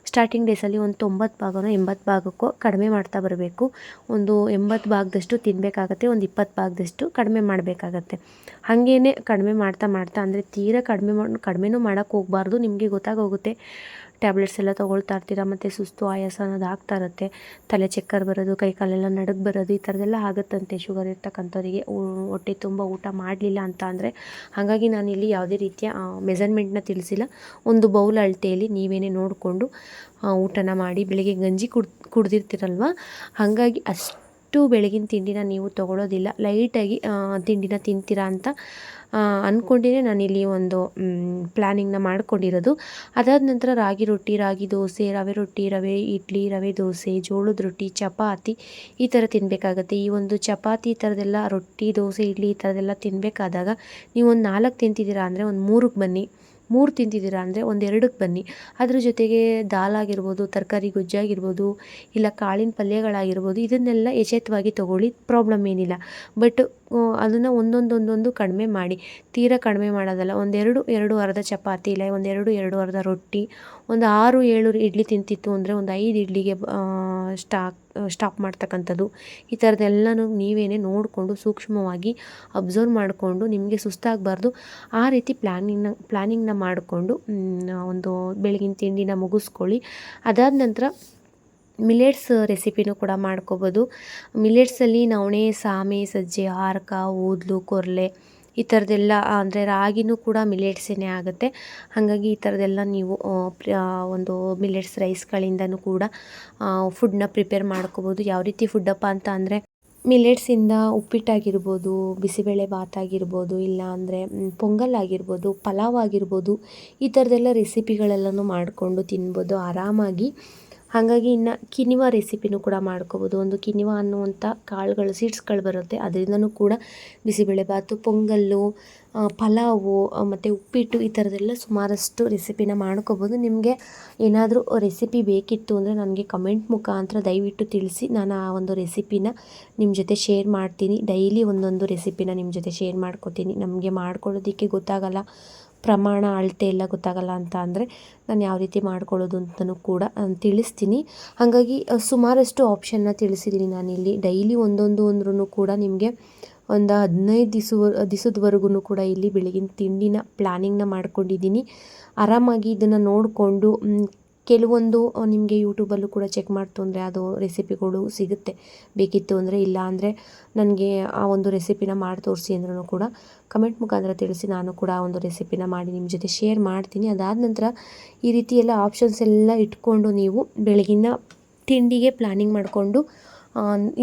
ಸ್ಟಾರ್ಟಿಂಗ್ ಡೇಸಲ್ಲಿ ಒಂದು 90 ಭಾಗನೋ 80 ಭಾಗಕ್ಕೋ ಕಡಿಮೆ ಮಾಡ್ತಾ ಬರಬೇಕು. ಒಂದು 80 ಭಾಗದಷ್ಟು ತಿನ್ನಬೇಕಾಗತ್ತೆ, ಒಂದು 20 ಭಾಗದಷ್ಟು ಕಡಿಮೆ ಮಾಡಬೇಕಾಗತ್ತೆ. ಹಾಗೇ ಕಡಿಮೆ ಮಾಡ್ತಾ ಅಂದರೆ ತೀರಾ ಕಡಿಮೆನೂ ಮಾಡೋಕ್ಕೆ ಹೋಗಬಾರ್ದು. ನಿಮಗೆ ಗೊತ್ತಾಗೋಗುತ್ತೆ, ಟ್ಯಾಬ್ಲೆಟ್ಸ್ ಎಲ್ಲ ತೊಗೊಳ್ತಾ ಇರ್ತೀರ ಮತ್ತು ಸುಸ್ತು ಆಯಾಸ ಅನ್ನೋದು ಆಗ್ತಾ ಇರುತ್ತೆ. ತಲೆ ಚಕ್ಕರ್ ಬರೋದು, ಕೈ ಕಾಲೆಲ್ಲ ನಡುಗೆ ಬರೋದು, ಈ ಥರದ್ದೆಲ್ಲ ಆಗುತ್ತಂತೆ ಶುಗರ್ ಇರ್ತಕ್ಕಂಥವರಿಗೆ ಹೊಟ್ಟೆ ತುಂಬ ಊಟ ಮಾಡಲಿಲ್ಲ ಅಂತ ಅಂದರೆ. ಹಾಗಾಗಿ ನಾನಿಲ್ಲಿ ಯಾವುದೇ ರೀತಿಯ ಮೆಜರ್ಮೆಂಟ್ನ ತಿಳಿಸಿಲ್ಲ. ಒಂದು ಬೌಲ್ ಅಳತೆಯಲ್ಲಿ ನೀವೇನೇ ನೋಡಿಕೊಂಡು ಊಟನ ಮಾಡಿ. ಬೆಳಿಗ್ಗೆ ಗಂಜಿ ಕುಡ್ದಿರ್ತೀರಲ್ವ, ಹಾಗಾಗಿ ಅಷ್ಟು ಬೆಳಗಿನ ತಿಂಡಿನ ನೀವು ತೊಗೊಳೋದಿಲ್ಲ, ಲೈಟಾಗಿ ತಿಂಡಿನ ತಿಂತೀರಾ ಅಂತ ಅಂದ್ಕೊಂಡಿನೇ ನಾನಿಲ್ಲಿ ಒಂದು ಪ್ಲ್ಯಾನಿಂಗ್ನ ಮಾಡ್ಕೊಂಡಿರೋದು. ಅದಾದ ನಂತರ ರಾಗಿ ರೊಟ್ಟಿ, ರಾಗಿ ದೋಸೆ, ರವೆ ರೊಟ್ಟಿ, ರವೆ ಇಡ್ಲಿ, ರವೆ ದೋಸೆ, ಜೋಳದ ರೊಟ್ಟಿ, ಚಪಾತಿ ಈ ಥರ ತಿನ್ನಬೇಕಾಗತ್ತೆ. ಈ ಒಂದು ಚಪಾತಿ ಈ ಥರದ್ದೆಲ್ಲ, ರೊಟ್ಟಿ, ದೋಸೆ, ಇಡ್ಲಿ ಈ ಥರದ್ದೆಲ್ಲ ತಿನ್ನಬೇಕಾದಾಗ ನೀವು ಒಂದು 4 ತಿಂತಿದ್ದೀರಾ ಅಂದರೆ ಒಂದು 3ಕ್ಕೆ ಬನ್ನಿ. 3 ತಿಂತಿದ್ದೀರಾ ಅಂದರೆ ಒಂದು 2ಕ್ಕೆ ಬನ್ನಿ. ಅದ್ರ ಜೊತೆಗೆ ದಾಲ್ ಆಗಿರ್ಬೋದು, ತರಕಾರಿ ಗೊಜ್ಜಾಗಿರ್ಬೋದು, ಇಲ್ಲ ಕಾಳಿನ ಪಲ್ಯಗಳಾಗಿರ್ಬೋದು, ಇದನ್ನೆಲ್ಲ ಯಥೇಚ್ಛವಾಗಿ ತೊಗೊಳ್ಳಿ, ಪ್ರಾಬ್ಲಮ್ ಏನಿಲ್ಲ. ಬಟ್ ಅದನ್ನು ಒಂದೊಂದು ಕಡಿಮೆ ಮಾಡಿ, ತೀರಾ ಕಡಿಮೆ ಮಾಡೋದಲ್ಲ. ಎರಡು ಅರ್ಧ ಚಪಾತಿ, ಇಲ್ಲ ಒಂದು ಎರಡು ಅರ್ಧ ರೊಟ್ಟಿ, ಒಂದು 6-7 ಇಡ್ಲಿ ತಿಂತಿತ್ತು ಅಂದರೆ ಒಂದು 5 ಇಡ್ಲಿಗೆ ಸ್ಟಾಪ್ ಮಾಡ್ತಕ್ಕಂಥದ್ದು. ಈ ಥರದ್ದೆಲ್ಲನೂ ನೀವೇನೇ ನೋಡಿಕೊಂಡು ಸೂಕ್ಷ್ಮವಾಗಿ ಅಬ್ಸರ್ವ್ ಮಾಡಿಕೊಂಡು, ನಿಮಗೆ ಸುಸ್ತಾಗಬಾರ್ದು ಆ ರೀತಿ ಪ್ಲ್ಯಾನಿಂಗ್ನ ಮಾಡಿಕೊಂಡು ಒಂದು ಬೆಳಗಿನ ತಿಂಡಿನ ಮುಗಿಸ್ಕೊಳ್ಳಿ. ಅದಾದ ನಂತರ ಮಿಲೆಟ್ಸ್ ರೆಸಿಪಿನೂ ಕೂಡ ಮಾಡ್ಕೋಬೋದು. ಮಿಲೆಟ್ಸಲ್ಲಿ ನವಣೆ, ಸಾಮೆ, ಸಜ್ಜೆ, ಹಾರಕ, ಊದಲು, ಕೊರಲೆ ಈ ಥರದ್ದೆಲ್ಲ, ಅಂದರೆ ರಾಗಿನೂ ಕೂಡ ಮಿಲೆಟ್ಸೇ ಆಗುತ್ತೆ. ಹಾಗಾಗಿ ಈ ಥರದ್ದೆಲ್ಲ ನೀವು ಒಂದು ಮಿಲೆಟ್ಸ್ ರೈಸ್ಗಳಿಂದನೂ ಕೂಡ ಫುಡ್ನ ಪ್ರಿಪೇರ್ ಮಾಡ್ಕೋಬೋದು. ಯಾವ ರೀತಿ ಫುಡ್ಡಪ್ಪ ಅಂತ ಅಂದರೆ ಮಿಲೆಟ್ಸಿಂದ ಉಪ್ಪಿಟ್ಟಾಗಿರ್ಬೋದು, ಬಿಸಿಬೇಳೆ ಬಾತ್ ಆಗಿರ್ಬೋದು, ಇಲ್ಲ ಅಂದರೆ ಪೊಂಗಲ್ ಆಗಿರ್ಬೋದು, ಪಲಾವ್ ಆಗಿರ್ಬೋದು, ಈ ಥರದ್ದೆಲ್ಲ ರೆಸಿಪಿಗಳೆಲ್ಲನೂ ಮಾಡಿಕೊಂಡು ತಿನ್ಬೋದು ಆರಾಮಾಗಿ. ಹಾಗಾಗಿ ಇನ್ನು ಕಿನಿವಾ ರೆಸಿಪಿನೂ ಕೂಡ ಮಾಡ್ಕೋಬೋದು. ಒಂದು ಕಿನಿವಾ ಅನ್ನುವಂಥ ಕಾಳುಗಳು, ಸೀಡ್ಸ್ಗಳು ಬರುತ್ತೆ, ಅದರಿಂದನೂ ಕೂಡ ಬಿಸಿಬೇಳೆ ಬಾತು, ಪೊಂಗಲ್ಲು, ಪಲಾವು ಮತ್ತು ಉಪ್ಪಿಟ್ಟು ಈ ಥರದ್ದೆಲ್ಲ ಸುಮಾರಷ್ಟು ರೆಸಿಪಿನ ಮಾಡ್ಕೋಬೋದು. ನಿಮಗೆ ಏನಾದರೂ ರೆಸಿಪಿ ಬೇಕಿತ್ತು ಅಂದರೆ ನನಗೆ ಕಮೆಂಟ್ ಮುಖಾಂತರ ದಯವಿಟ್ಟು ತಿಳಿಸಿ. ನಾನು ಆ ಒಂದು ರೆಸಿಪಿನ ನಿಮ್ಮ ಜೊತೆ ಶೇರ್ ಮಾಡ್ತೀನಿ. ಡೈಲಿ ಒಂದೊಂದು ರೆಸಿಪಿನ ನಿಮ್ಮ ಜೊತೆ ಶೇರ್ ಮಾಡ್ಕೋತೀನಿ. ನಮಗೆ ಮಾಡ್ಕೊಳ್ಳೋದಕ್ಕೆ ಗೊತ್ತಾಗಲ್ಲ, ಪ್ರಮಾಣ ಅಳತೆ ಎಲ್ಲ ಗೊತ್ತಾಗಲ್ಲ ಅಂತ ಅಂದರೆ ನಾನು ಯಾವ ರೀತಿ ಮಾಡ್ಕೊಳ್ಳೋದು ಅಂತಲೂ ಕೂಡ ತಿಳಿಸ್ತೀನಿ. ಹಾಗಾಗಿ ಸುಮಾರಷ್ಟು ಆಪ್ಷನ್ನ ತಿಳಿಸಿದ್ದೀನಿ ನಾನಿಲ್ಲಿ. ಡೈಲಿ ಒಂದೊಂದು ಅಂದ್ರೂ ಕೂಡ ನಿಮಗೆ ಒಂದು 15 ದಿವಸದವರೆಗೂ ಕೂಡ ಇಲ್ಲಿ ಬೆಳಗಿನ ತಿಂಡಿನ ಪ್ಲ್ಯಾನಿಂಗ್ನ ಮಾಡ್ಕೊಂಡಿದ್ದೀನಿ. ಆರಾಮಾಗಿ ಇದನ್ನು ನೋಡಿಕೊಂಡು ಕೆಲವೊಂದು ನಿಮಗೆ ಯೂಟ್ಯೂಬಲ್ಲೂ ಕೂಡ ಚೆಕ್ ಮಾಡ್ತು ಅಂದರೆ ಅದು ರೆಸಿಪಿಗಳು ಸಿಗುತ್ತೆ. ಬೇಕಿತ್ತು ಅಂದರೆ, ಇಲ್ಲ ಅಂದರೆ ನನಗೆ ಆ ಒಂದು ರೆಸಿಪಿನ ಮಾಡಿ ತೋರಿಸಿ ಅಂದ್ರೂ ಕೂಡ ಕಮೆಂಟ್ ಮುಖಾಂತರ ತಿಳಿಸಿ. ನಾನು ಕೂಡ ಆ ಒಂದು ರೆಸಿಪಿನ ಮಾಡಿ ನಿಮ್ಮ ಜೊತೆ ಶೇರ್ ಮಾಡ್ತೀನಿ. ಅದಾದ ನಂತರ ಈ ರೀತಿ ಎಲ್ಲ ಆಪ್ಷನ್ಸ್ ಎಲ್ಲ ಇಟ್ಕೊಂಡು ನೀವು ಬೆಳಗಿನ ತಿಂಡಿಗೆ ಪ್ಲ್ಯಾನಿಂಗ್ ಮಾಡಿಕೊಂಡು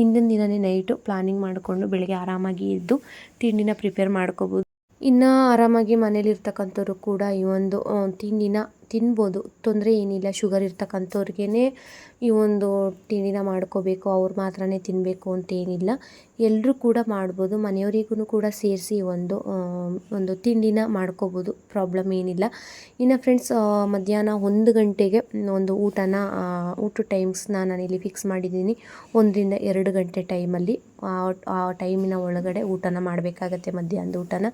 ಹಿಂದಿನ ದಿನವೇ ನೈಟು ಪ್ಲ್ಯಾನಿಂಗ್ ಮಾಡಿಕೊಂಡು ಬೆಳಗ್ಗೆ ಆರಾಮಾಗಿ ಎದ್ದು ತಿಂಡಿನ ಪ್ರಿಪೇರ್ ಮಾಡ್ಕೋಬೋದು. ಇನ್ನು ಆರಾಮಾಗಿ ಮನೇಲಿರ್ತಕ್ಕಂಥವ್ರು ಕೂಡ ಈ ಒಂದು ತಿಂಡಿನ ತಿನ್ಬೋದು, ತೊಂದರೆ ಏನಿಲ್ಲ. ಶುಗರ್ ಇರ್ತಕ್ಕಂಥವ್ರಿಗೇ ಈ ಒಂದು ತಿಂಡಿನ ಮಾಡ್ಕೋಬೇಕು, ಅವ್ರು ಮಾತ್ರನೇ ತಿನ್ನಬೇಕು ಅಂತೇನಿಲ್ಲ, ಎಲ್ಲರೂ ಕೂಡ ಮಾಡ್ಬೋದು. ಮನೆಯವರಿಗೂ ಕೂಡ ಸೇರಿಸಿ ಒಂದು ತಿಂಡಿನ ಮಾಡ್ಕೋಬೋದು, ಪ್ರಾಬ್ಲಮ್ ಏನಿಲ್ಲ. ಇನ್ನು ಫ್ರೆಂಡ್ಸ್, ಮಧ್ಯಾಹ್ನ 1 ಗಂಟೆಗೆ ಒಂದು ಊಟ ಟೈಮ್ಸ್ನ ನಾನಿಲ್ಲಿ ಫಿಕ್ಸ್ ಮಾಡಿದ್ದೀನಿ. 1ರಿಂದ 2 ಗಂಟೆ ಟೈಮಲ್ಲಿ ಆ ಟೈಮಿನ ಒಳಗಡೆ ಊಟನ ಮಾಡಬೇಕಾಗತ್ತೆ. ಮಧ್ಯಾಹ್ನದ ಊಟನ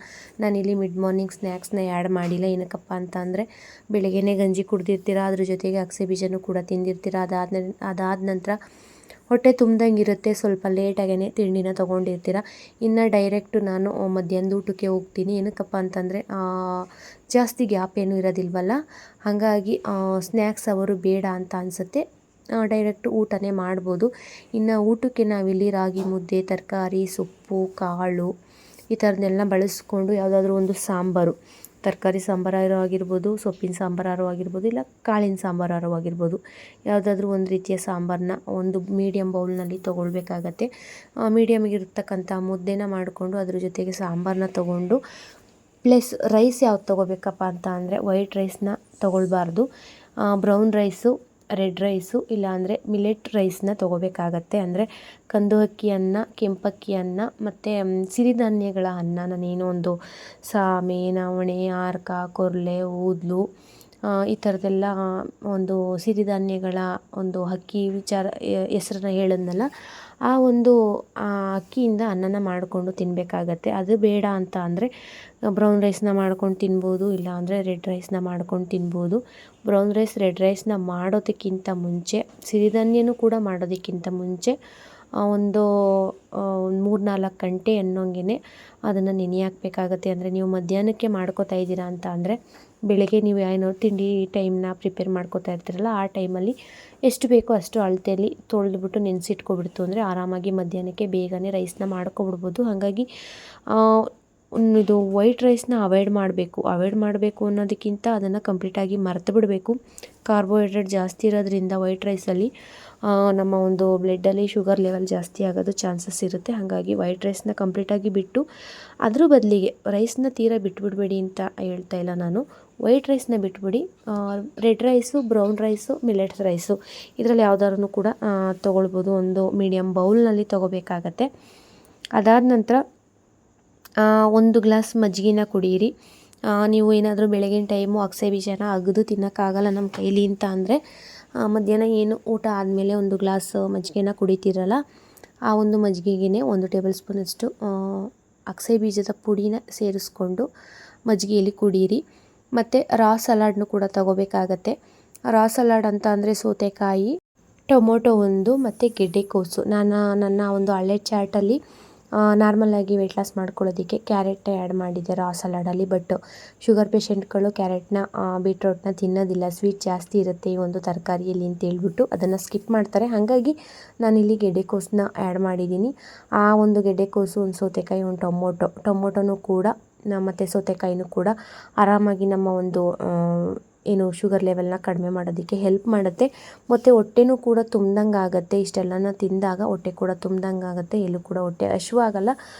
ನಾನಿಲ್ಲಿ ಮಿಡ್ ಮಾರ್ನಿಂಗ್ ಸ್ನ್ಯಾಕ್ಸ್ನ ಆ್ಯಡ್ ಮಾಡಿಲ್ಲ. ಏನಕ್ಕಪ್ಪ ಅಂತ ಅಂದರೆ ಬೆಳಗ್ಗೆ ಕೆನೆ ಗಂಜಿ ಕುಡ್ದಿರ್ತೀರ, ಅದ್ರ ಜೊತೆಗೆ ಅಗಸೆ ಬೀಜನೂ ಕೂಡ ತಿಂದಿರ್ತೀರ. ಅದಾದ ನಂತರ ಹೊಟ್ಟೆ ತುಂಬ್ದಂಗೆ ಇರುತ್ತೆ. ಸ್ವಲ್ಪ ಲೇಟಾಗೇ ತಿಂಡಿನ ತೊಗೊಂಡಿರ್ತೀರ. ಇನ್ನು ಡೈರೆಕ್ಟು ನಾನು ಮಧ್ಯಾಹ್ನದ ಊಟಕ್ಕೆ ಹೋಗ್ತೀನಿ. ಏನಕ್ಕಪ್ಪ ಅಂತಂದರೆ ಜಾಸ್ತಿ ಗ್ಯಾಪ್ ಏನೂ ಇರೋದಿಲ್ವಲ್ಲ, ಹಾಗಾಗಿ ಸ್ನ್ಯಾಕ್ಸ್ ಅವರು ಬೇಡ ಅಂತ ಅನಿಸುತ್ತೆ. ಡೈರೆಕ್ಟು ಊಟನೇ ಮಾಡ್ಬೋದು. ಇನ್ನು ಊಟಕ್ಕೆ ನಾವಿಲ್ಲಿ ರಾಗಿ ಮುದ್ದೆ, ತರಕಾರಿ, ಸೊಪ್ಪು, ಕಾಳು ಈ ಥರದ್ದನ್ನೆಲ್ಲ ಬಳಸ್ಕೊಂಡು ಯಾವುದಾದ್ರೂ ಒಂದು ಸಾಂಬಾರು, ತರಕಾರಿ ಸಾಂಬಾರು ಆಗಿರ್ಬೋದು, ಸೊಪ್ಪಿನ ಸಾಂಬಾರು ಆಗಿರ್ಬೋದು, ಇಲ್ಲ ಕಾಳಿನ ಸಾಂಬಾರು ಆಗಿರ್ಬೋದು, ಯಾವುದಾದ್ರೂ ಒಂದು ರೀತಿಯ ಸಾಂಬಾರನ್ನ ಒಂದು ಮೀಡಿಯಮ್ ಬೌಲ್ನಲ್ಲಿ ತೊಗೊಳ್ಬೇಕಾಗತ್ತೆ. ಮೀಡಿಯಮ್ಗಿರ್ತಕ್ಕಂಥ ಮುದ್ದೆನ ಮಾಡಿಕೊಂಡು ಅದ್ರ ಜೊತೆಗೆ ಸಾಂಬಾರನ್ನ ತೊಗೊಂಡು, ಪ್ಲಸ್ ರೈಸ್ ಯಾವ್ದು ತೊಗೋಬೇಕಪ್ಪ ಅಂತ ಅಂದರೆ ವೈಟ್ ರೈಸ್ನ ತೊಗೊಳ್ಬಾರ್ದು. ಬ್ರೌನ್ ರೈಸು, ರೆಡ್ ರೈಸು, ಇಲ್ಲಾಂದರೆ ಮಿಲೆಟ್ ರೈಸ್ನ ತೊಗೋಬೇಕಾಗತ್ತೆ. ಅಂದರೆ ಕಂದು ಅಕ್ಕಿ ಅನ್ನ, ಕೆಂಪಕ್ಕಿ ಅನ್ನ ಮತ್ತು ಸಿರಿಧಾನ್ಯಗಳ ಅನ್ನ. ನಾನೇನೋ ಒಂದು ಸಾಮೆ, ನವಣೆ, ಆರ್ಕ, ಕೊರ್ಲೆ, ಊದ್ಲು ಈ ಥರದ್ದೆಲ್ಲ ಒಂದು ಸಿರಿಧಾನ್ಯಗಳ ಒಂದು ಅಕ್ಕಿ ಹೆಸ್ರನ್ನ ಹೇಳಿದ್ನಲ್ಲ, ಆ ಒಂದು ಅಕ್ಕಿಯಿಂದ ಅನ್ನನ ಮಾಡಿಕೊಂಡು ತಿನ್ನಬೇಕಾಗತ್ತೆ. ಅದು ಬೇಡ ಅಂತ ಅಂದರೆ ಬ್ರೌನ್ ರೈಸ್ನ ಮಾಡ್ಕೊಂಡು ತಿನ್ಬೋದು, ಇಲ್ಲ ಅಂದರೆ ರೆಡ್ ರೈಸ್ನ ಮಾಡ್ಕೊಂಡು ತಿನ್ಬೋದು. ಬ್ರೌನ್ ರೈಸ್, ರೆಡ್ ರೈಸ್ನ ಮಾಡೋದಕ್ಕಿಂತ ಮುಂಚೆ, ಸಿರಿಧಾನ್ಯನೂ ಕೂಡ ಮಾಡೋದಕ್ಕಿಂತ ಮುಂಚೆ ಒಂದು 3-4 ಗಂಟೆ ಅನ್ನೋಂಗೆ ಅದನ್ನು ನೆನೆ ಹಾಕಬೇಕಾಗತ್ತೆ. ಅಂದರೆ ನೀವು ಮಧ್ಯಾಹ್ನಕ್ಕೆ ಮಾಡ್ಕೋತಾ ಇದ್ದೀರಾ ಅಂತ ಅಂದರೆ ಬೆಳಗ್ಗೆ ನೀವು ಏನೋ ತಿಂಡಿ ಟೈಮ್ನ ಪ್ರಿಪೇರ್ ಮಾಡ್ಕೋತಾ ಇರ್ತೀರಲ್ಲ, ಆ ಟೈಮಲ್ಲಿ ಎಷ್ಟು ಬೇಕೋ ಅಷ್ಟು ಅಳತೆಯಲ್ಲಿ ತೊಳೆದ್ಬಿಟ್ಟು ನೆನೆಸಿಟ್ಕೊಬಿಡ್ತು ಅಂದರೆ ಆರಾಮಾಗಿ ಮಧ್ಯಾಹ್ನಕ್ಕೆ ಬೇಗನೆ ರೈಸ್ನ ಮಾಡ್ಕೊಬಿಡ್ಬೋದು. ಹಾಗಾಗಿ ಇದು ವೈಟ್ ರೈಸ್ನ ಅವಾಯ್ಡ್ ಮಾಡಬೇಕು ಅನ್ನೋದಕ್ಕಿಂತ ಅದನ್ನು ಕಂಪ್ಲೀಟಾಗಿ ಮರೆತು ಬಿಡಬೇಕು. ಕಾರ್ಬೋಹೈಡ್ರೇಟ್ ಜಾಸ್ತಿ ಇರೋದ್ರಿಂದ ವೈಟ್ ರೈಸಲ್ಲಿ ನಮ್ಮ ಒಂದು ಬ್ಲಡ್ಡಲ್ಲಿ ಶುಗರ್ ಲೆವೆಲ್ ಜಾಸ್ತಿ ಆಗೋದು ಚಾನ್ಸಸ್ ಇರುತ್ತೆ. ಹಾಗಾಗಿ ವೈಟ್ ರೈಸ್ನ ಕಂಪ್ಲೀಟಾಗಿ ಬಿಟ್ಟು ಅದ್ರ ಬದಲಿಗೆ ರೈಸ್ನ ತೀರಾ ಬಿಟ್ಬಿಡಬೇಡಿ ಅಂತ ಹೇಳ್ತಾ ಇಲ್ಲ ನಾನು. ವೈಟ್ ರೈಸ್ನ ಬಿಟ್ಬಿಡಿ. Red rice, brown rice, millets rice ಇದರಲ್ಲಿ ಯಾವ್ದಾದ್ರು ಕೂಡ ತೊಗೊಳ್ಬೋದು. ಒಂದು ಮೀಡಿಯಮ್ ಬೌಲ್ನಲ್ಲಿ ತೊಗೋಬೇಕಾಗತ್ತೆ. ಅದಾದ ನಂತರ 1 ಗ್ಲಾಸ್ ಮಜ್ಜಿಗೆನ ಕುಡಿಯಿರಿ. ನೀವು ಏನಾದರೂ ಬೆಳಗಿನ ಟೈಮು ಅಗಸೆ ಬೀಜನ ಅಗೆದು ತಿನ್ನೋಕ್ಕಾಗಲ್ಲ ನಮ್ಮ ಕೈಲಿ ಅಂತ ಅಂದರೆ ಮಧ್ಯಾಹ್ನ ಏನು ಊಟ ಆದಮೇಲೆ 1 ಗ್ಲಾಸ್ ಮಜ್ಜಿಗೆನ ಕುಡಿತೀರಲ್ಲ, ಆ ಒಂದು ಮಜ್ಜಿಗೆಗೆ 1 ಟೇಬಲ್ ಸ್ಪೂನಷ್ಟು ಅಗಸೆ ಬೀಜದ ಪುಡಿನ ಸೇರಿಸ್ಕೊಂಡು ಮಜ್ಜಿಗೆಯಲ್ಲಿ ಕುಡಿಯಿರಿ. ಮತ್ತು ರಾ ಸಲಾಡ್ನು ಕೂಡ ತೊಗೋಬೇಕಾಗತ್ತೆ. ರಾ ಸಲಾಡ್ ಅಂತ ಅಂದರೆ ಸೌತೆಕಾಯಿ, ಟೊಮೊಟೊ 1 ಮತ್ತು ಗೆಡ್ಡೆಕೋಸು. ನನ್ನ ಒಂದು ಹಳೆ ಚಾರ್ಟಲ್ಲಿ ನಾರ್ಮಲಾಗಿ ವೆಯ್ಟ್ ಲಾಸ್ ಮಾಡ್ಕೊಳ್ಳೋದಕ್ಕೆ ಕ್ಯಾರೆಟ್ ಆ್ಯಡ್ ಮಾಡಿದ್ದೆ ರಾ ಸಲಾಡಲ್ಲಿ. ಬಟ್ ಶುಗರ್ ಪೇಷೆಂಟ್ಗಳು ಕ್ಯಾರೆಟ್ನ, ಬೀಟ್ರೋಟ್ನ ತಿನ್ನೋದಿಲ್ಲ, ಸ್ವೀಟ್ ಜಾಸ್ತಿ ಇರುತ್ತೆ ಈ ಒಂದು ತರಕಾರಿಯಲ್ಲಿ ಅಂತ ಹೇಳ್ಬಿಟ್ಟು ಅದನ್ನು ಸ್ಕಿಪ್ ಮಾಡ್ತಾರೆ. ಹಾಗಾಗಿ ನಾನಿಲ್ಲಿ ಗೆಡ್ಡೆಕೋಸನ್ನ ಆ್ಯಡ್ ಮಾಡಿದ್ದೀನಿ. ಆ ಒಂದು ಗೆಡ್ಡೆಕೋಸು, ಒಂದು ಸೌತೆಕಾಯಿ, ಒಂದು ಟೊಮೊಟೊನೂ ಕೂಡ ಮತ್ತು ಸೌತೆಕಾಯಿನೂ ಕೂಡ ಆರಾಮಾಗಿ ನಮ್ಮ ಒಂದು ಶುಗರ್ ಲೆವೆಲ್ನ ಕಡಿಮೆ ಮಾಡೋದಕ್ಕೆ ಹೆಲ್ಪ್ ಮಾಡುತ್ತೆ. ಮತ್ತು ಹೊಟ್ಟೆನೂ ಕೂಡ ತುಂಬ್ದಂಗೆ ಆಗುತ್ತೆ. ಇಷ್ಟೆಲ್ಲನ ತಿಂದಾಗ ಹೊಟ್ಟೆ ಕೂಡ ತುಂಬ್ದಂಗೆ ಆಗುತ್ತೆ, ಎಲ್ಲೂ ಕೂಡ ಹೊಟ್ಟೆ ಹಶ್ವಾಗಲ್ಲ.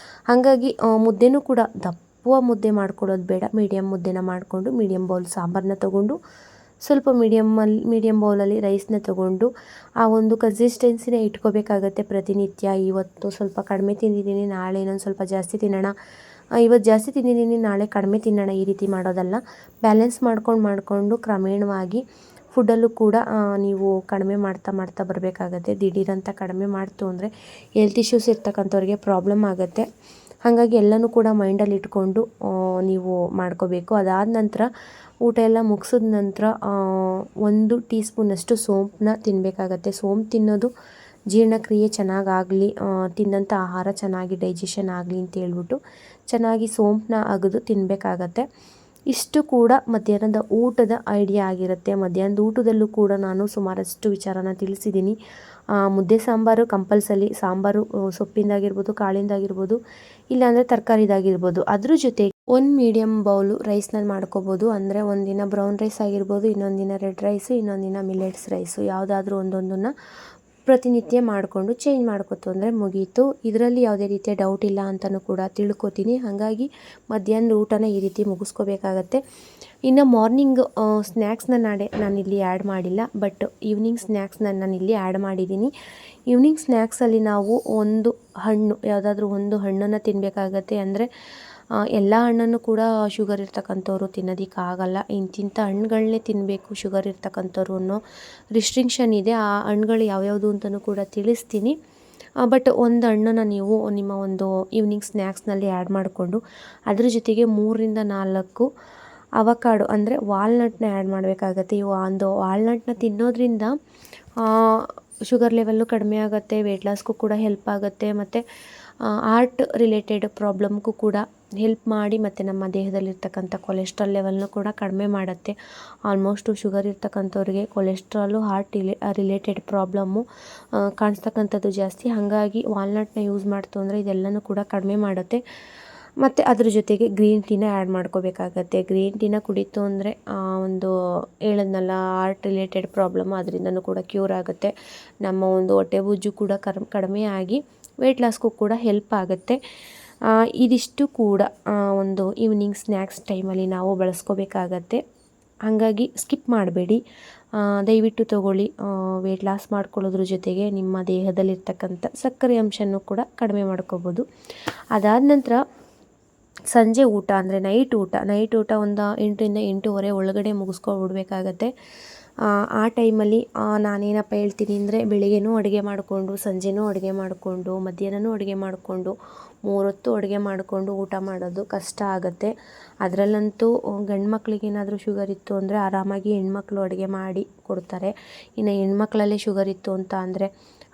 ಹಾಗಾಗಿ ಮುದ್ದೆನೂ ಕೂಡ ದಪ್ಪುವ ಮುದ್ದೆ ಮಾಡ್ಕೊಳ್ಳೋದು ಬೇಡ, ಮೀಡಿಯಮ್ ಮುದ್ದೆನ ಮಾಡಿಕೊಂಡು ಮೀಡಿಯಮ್ ಬೌಲ್ ಸಾಂಬಾರನ್ನ ತೊಗೊಂಡು ಸ್ವಲ್ಪ ಮೀಡಿಯಮ್ ಬೌಲಲ್ಲಿ ರೈಸ್ನ ತೊಗೊಂಡು ಆ ಒಂದು ಕನ್ಸಿಸ್ಟೆನ್ಸಿನ ಇಟ್ಕೋಬೇಕಾಗತ್ತೆ ಪ್ರತಿನಿತ್ಯ. ಇವತ್ತು ಸ್ವಲ್ಪ ಕಡಿಮೆ ತಿಂದಿದ್ದೀನಿ, ನಾಳೆ ಇನ್ನೊಂದು ಸ್ವಲ್ಪ ಜಾಸ್ತಿ ತಿನ್ನೋಣ, ಇವತ್ತು ಜಾಸ್ತಿ ತಿಂದಿದ್ದೀನಿ ನಾಳೆ ಕಡಿಮೆ ತಿನ್ನೋಣ, ಈ ರೀತಿ ಮಾಡೋದಲ್ಲ. ಬ್ಯಾಲೆನ್ಸ್ ಮಾಡಿಕೊಂಡು ಕ್ರಮೇಣವಾಗಿ ಫುಡ್ಡಲ್ಲೂ ಕೂಡ ನೀವು ಕಡಿಮೆ ಮಾಡ್ತಾ ಬರಬೇಕಾಗತ್ತೆ. ದಿಢೀರಂತ ಕಡಿಮೆ ಮಾಡ್ತು ಅಂದರೆ ಹೆಲ್ತ್ ಇಶ್ಯೂಸ್ ಇರ್ತಕ್ಕಂಥವ್ರಿಗೆ ಪ್ರಾಬ್ಲಮ್ ಆಗುತ್ತೆ. ಹಾಗಾಗಿ ಎಲ್ಲನೂ ಕೂಡ ಮೈಂಡಲ್ಲಿ ಇಟ್ಕೊಂಡು ನೀವು ಮಾಡ್ಕೋಬೇಕು. ಅದಾದ ನಂತರ ಊಟ ಎಲ್ಲ ಮುಗಿಸಿದ ನಂತರ 1 ಟೀ ಸ್ಪೂನಷ್ಟು ಸೋಂಪನ್ನ ತಿನ್ನಬೇಕಾಗತ್ತೆ. ಸೋಂಪು ತಿನ್ನೋದು ಜೀರ್ಣಕ್ರಿಯೆ ಚೆನ್ನಾಗಾಗಲಿ, ತಿಂದಂಥ ಆಹಾರ ಚೆನ್ನಾಗಿ ಡೈಜೆಷನ್ ಆಗಲಿ ಅಂತ ಹೇಳ್ಬಿಟ್ಟು ಚೆನ್ನಾಗಿ ಸೋಂಪನ್ನ ಅಗೆದು ತಿನ್ನಬೇಕಾಗತ್ತೆ. ಇಷ್ಟು ಕೂಡ ಮಧ್ಯಾಹ್ನದ ಊಟದ ಐಡಿಯಾ ಆಗಿರುತ್ತೆ. ಮಧ್ಯಾಹ್ನದ ಊಟದಲ್ಲೂ ಕೂಡ ನಾನು ಸುಮಾರಷ್ಟು ವಿಚಾರನ ತಿಳಿಸಿದ್ದೀನಿ. ಮುದ್ದೆ ಸಾಂಬಾರು ಕಂಪಲ್ಸರಿ, ಸಾಂಬಾರು ಸೊಪ್ಪಿಂದಾಗಿರ್ಬೋದು, ಕಾಳಿಂದಾಗಿರ್ಬೋದು, ಇಲ್ಲಾಂದರೆ ತರಕಾರಿದಾಗಿರ್ಬೋದು. ಅದ್ರ ಜೊತೆಗೆ 1 ಮೀಡಿಯಮ್ ಬೌಲು ರೈಸ್ನ ಮಾಡ್ಕೋಬೋದು. ಅಂದರೆ ಒಂದಿನ ಬ್ರೌನ್ ರೈಸ್ ಆಗಿರ್ಬೋದು, ಇನ್ನೊಂದು ದಿನ ರೆಡ್ ರೈಸು, ಇನ್ನೊಂದು ದಿನ ಮಿಲೆಟ್ಸ್ ರೈಸು, ಯಾವುದಾದ್ರೂ ಒಂದೊಂದನ್ನು ಪ್ರತಿನಿತ್ಯ ಮಾಡಿಕೊಂಡು ಚೇಂಜ್ ಮಾಡ್ಕೊತು ಅಂದರೆ ಮುಗೀತು. ಇದರಲ್ಲಿ ಯಾವುದೇ ರೀತಿಯ ಡೌಟ್ ಇಲ್ಲ ಅಂತಲೂ ಕೂಡ ತಿಳ್ಕೊತೀನಿ. ಹಾಗಾಗಿ ಮಧ್ಯಾಹ್ನದ ಊಟನ ಈ ರೀತಿ ಮುಗಿಸ್ಕೋಬೇಕಾಗತ್ತೆ. ಇನ್ನು ಮಾರ್ನಿಂಗ್ ಸ್ನ್ಯಾಕ್ಸ್ನ ನಾನಿಲ್ಲಿ ಆ್ಯಡ್ ಮಾಡಿಲ್ಲ, ಬಟ್ ಈವ್ನಿಂಗ್ ಸ್ನ್ಯಾಕ್ಸ್ನ ನಾನಿಲ್ಲಿ ಆ್ಯಡ್ ಮಾಡಿದ್ದೀನಿ. ಈವ್ನಿಂಗ್ ಸ್ನ್ಯಾಕ್ಸಲ್ಲಿ ನಾವು ಒಂದು ಹಣ್ಣು, ಯಾವುದಾದ್ರೂ ಒಂದು ಹಣ್ಣನ್ನು ತಿನ್ನಬೇಕಾಗತ್ತೆ. ಅಂದರೆ ಎಲ್ಲ ಹಣ್ಣನ್ನು ಕೂಡ ಶುಗರ್ ಇರ್ತಕ್ಕಂಥವ್ರು ತಿನ್ನೋದಕ್ಕಾಗಲ್ಲ. ಇಂತಿಂಥ ಹಣ್ಣುಗಳನ್ನೇ ತಿನ್ನಬೇಕು ಶುಗರ್ ಇರ್ತಕ್ಕಂಥವ್ರು ಅನ್ನೋ ರಿಸ್ಟ್ರಿಕ್ಷನ್ ಇದೆ. ಆ ಹಣ್ಣುಗಳು ಯಾವ್ಯಾವುದು ಅಂತಲೂ ಕೂಡ ತಿಳಿಸ್ತೀನಿ. ಬಟ್ ಒಂದು ಹಣ್ಣನ್ನು ನೀವು ನಿಮ್ಮ ಒಂದು ಈವ್ನಿಂಗ್ ಸ್ನ್ಯಾಕ್ಸ್ನಲ್ಲಿ ಆ್ಯಡ್ ಮಾಡಿಕೊಂಡು ಅದ್ರ ಜೊತೆಗೆ 3-4 ಅವಕಾಡೊ ಅಂದರೆ ವಾಲ್ನಟ್ನ ಆ್ಯಡ್ ಮಾಡಬೇಕಾಗತ್ತೆ. ಈ ಒಂದು ವಾಲ್ನಟ್ನ ತಿನ್ನೋದ್ರಿಂದ ಶುಗರ್ ಲೆವೆಲ್ಲು ಕಡಿಮೆ ಆಗುತ್ತೆ, ವೆಯ್ಟ್ ಲಾಸ್ಗೂ ಕೂಡ ಹೆಲ್ಪ್ ಆಗುತ್ತೆ, ಮತ್ತು ಹಾರ್ಟ್ ರಿಲೇಟೆಡ್ ಪ್ರಾಬ್ಲಮ್ಗೂ ಕೂಡ ಹೆಲ್ಪ್ ಮಾಡಿ, ಮತ್ತು ನಮ್ಮ ದೇಹದಲ್ಲಿರ್ತಕ್ಕಂಥ ಕೊಲೆಸ್ಟ್ರಾಲ್ ಲೆವೆಲ್ನ ಕೂಡ ಕಡಿಮೆ ಮಾಡುತ್ತೆ. ಆಲ್ಮೋಸ್ಟು ಶುಗರ್ ಇರ್ತಕ್ಕಂಥವ್ರಿಗೆ ಕೊಲೆಸ್ಟ್ರಾಲು ಹಾರ್ಟ್ ರಿಲೇಟೆಡ್ ಪ್ರಾಬ್ಲಮ್ಮು ಕಾಣಿಸ್ತಕ್ಕಂಥದ್ದು ಜಾಸ್ತಿ. ಹಾಗಾಗಿ ವಾಲ್ನಟ್ನ ಯೂಸ್ ಮಾಡ್ತು ಅಂದರೆ ಇದೆಲ್ಲನೂ ಕೂಡ ಕಡಿಮೆ ಮಾಡುತ್ತೆ. ಮತ್ತು ಅದ್ರ ಜೊತೆಗೆ ಗ್ರೀನ್ ಟೀನ ಆ್ಯಡ್ ಮಾಡ್ಕೋಬೇಕಾಗತ್ತೆ. ಗ್ರೀನ್ ಟೀನ ಕುಡಿತು ಅಂದರೆ ಒಂದು ಹೇಳಿದ್ನಲ್ಲ ಹಾರ್ಟ್ ರಿಲೇಟೆಡ್ ಪ್ರಾಬ್ಲಮ್ ಅದರಿಂದನೂ ಕೂಡ ಕ್ಯೂರ್ ಆಗುತ್ತೆ. ನಮ್ಮ ಒಂದು ಹೊಟ್ಟೆ ಬೊಜ್ಜು ಕೂಡ ಕಡಿಮೆ ಆಗಿ ವೆಯ್ಟ್ ಲಾಸ್ಗೂ ಕೂಡ ಹೆಲ್ಪ್ ಆಗುತ್ತೆ. ಇದಿಷ್ಟು ಕೂಡ ಒಂದು ಈವ್ನಿಂಗ್ ಸ್ನ್ಯಾಕ್ಸ್ ಟೈಮಲ್ಲಿ ನಾವು ಬಳಸ್ಕೋಬೇಕಾಗತ್ತೆ. ಹಾಗಾಗಿ ಸ್ಕಿಪ್ ಮಾಡಬೇಡಿ, ದಯವಿಟ್ಟು ತಗೊಳ್ಳಿ. ವೆಯ್ಟ್ ಲಾಸ್ ಮಾಡ್ಕೊಳ್ಳೋದ್ರ ಜೊತೆಗೆ ನಿಮ್ಮ ದೇಹದಲ್ಲಿರ್ತಕ್ಕಂಥ ಸಕ್ಕರೆ ಅಂಶನೂ ಕೂಡ ಕಡಿಮೆ ಮಾಡ್ಕೋಬೋದು. ಅದಾದ ನಂತರ ಸಂಜೆ ಊಟ ಅಂದರೆ ನೈಟ್ ಊಟ ಒಂದು 8ರಿಂದ 8:30 ಒಳಗಡೆ ಮುಗಿಸ್ಕೊಬಿಡ್ಬೇಕಾಗತ್ತೆ. ಆ ಟೈಮಲ್ಲಿ ನಾನೇನಪ್ಪ ಹೇಳ್ತೀನಿ ಅಂದರೆ ಬೆಳಿಗ್ಗೆನೂ ಅಡುಗೆ ಮಾಡಿಕೊಂಡು, ಸಂಜೆನೂ ಅಡುಗೆ ಮಾಡಿಕೊಂಡು, ಮಧ್ಯಾಹ್ನನೂ ಅಡುಗೆ ಮಾಡಿಕೊಂಡು, 3 ಹೊತ್ತು ಅಡುಗೆ ಮಾಡಿಕೊಂಡು ಊಟ ಮಾಡೋದು ಕಷ್ಟ ಆಗುತ್ತೆ. ಅದರಲ್ಲಂತೂ ಗಂಡು ಮಕ್ಳಿಗೇನಾದರೂ ಶುಗರ್ ಇತ್ತು ಅಂದರೆ ಆರಾಮಾಗಿ ಹೆಣ್ಮಕ್ಳು ಅಡುಗೆ ಮಾಡಿ ಕೊಡ್ತಾರೆ. ಇನ್ನು ಹೆಣ್ಮಕ್ಳಲ್ಲೇ ಶುಗರ್ ಇತ್ತು ಅಂತ ಅಂದರೆ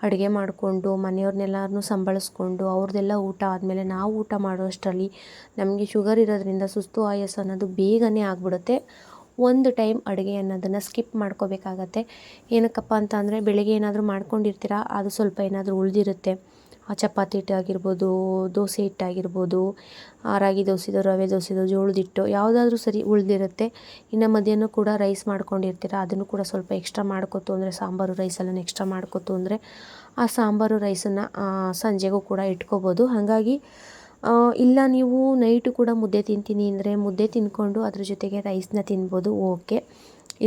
ಅಡುಗೆ ಮಾಡಿಕೊಂಡು ಮನೆಯವ್ರನ್ನೆಲ್ಲರನ್ನೂ ಸಂಭಾಳಿಸ್ಕೊಂಡು ಅವ್ರದ್ದೆಲ್ಲ ಊಟ ಆದಮೇಲೆ ನಾವು ಊಟ ಮಾಡೋಷ್ಟರಲ್ಲಿ ನಮಗೆ ಶುಗರ್ ಇರೋದ್ರಿಂದ ಸುಸ್ತು ಆಯಾಸ ಅನ್ನೋದು ಬೇಗನೆ ಆಗಿಬಿಡುತ್ತೆ. ಒಂದು ಟೈಮ್ ಅಡುಗೆ ಅನ್ನೋದನ್ನು ಸ್ಕಿಪ್ ಮಾಡ್ಕೋಬೇಕಾಗತ್ತೆ. ಏನಕ್ಕಪ್ಪ ಅಂತ ಅಂದರೆ ಬೆಳಗ್ಗೆ ಏನಾದರೂ ಮಾಡ್ಕೊಂಡಿರ್ತೀರ, ಅದು ಸ್ವಲ್ಪ ಏನಾದರೂ ಉಳಿದಿರುತ್ತೆ. ಚಪಾತಿ ಹಿಟ್ಟಾಗಿರ್ಬೋದು, ದೋಸೆ ಹಿಟ್ಟಾಗಿರ್ಬೋದು, ರಾಗಿ ದೋಸೆದು, ರವೆ ದೋಸೆದು, ಜೋಳದ ಹಿಟ್ಟು ಯಾವುದಾದ್ರೂ ಸರಿ ಉಳಿದಿರುತ್ತೆ. ಇನ್ನು ಮಧ್ಯಾಹ್ನ ಕೂಡ ರೈಸ್ ಮಾಡ್ಕೊಂಡಿರ್ತೀರ, ಅದನ್ನು ಕೂಡ ಸ್ವಲ್ಪ ಎಕ್ಸ್ಟ್ರಾ ಮಾಡ್ಕೊತು ಅಂದರೆ ಸಾಂಬಾರು ರೈಸೆಲ್ಲ ಎಕ್ಸ್ಟ್ರಾ ಮಾಡ್ಕೊತು ಅಂದರೆ ಆ ಸಾಂಬಾರು ರೈಸನ್ನು ಸಂಜೆಗೂ ಕೂಡ ಇಟ್ಕೋಬೋದು. ಹಾಗಾಗಿ ಇಲ್ಲ ನೀವು ನೈಟು ಕೂಡ ಮುದ್ದೆ ತಿಂತೀನಿ ಅಂದರೆ ಮುದ್ದೆ ತಿಂದ್ಕೊಂಡು ಅದ್ರ ಜೊತೆಗೆ ರೈಸ್ನ ತಿನ್ಬೋದು, ಓಕೆ.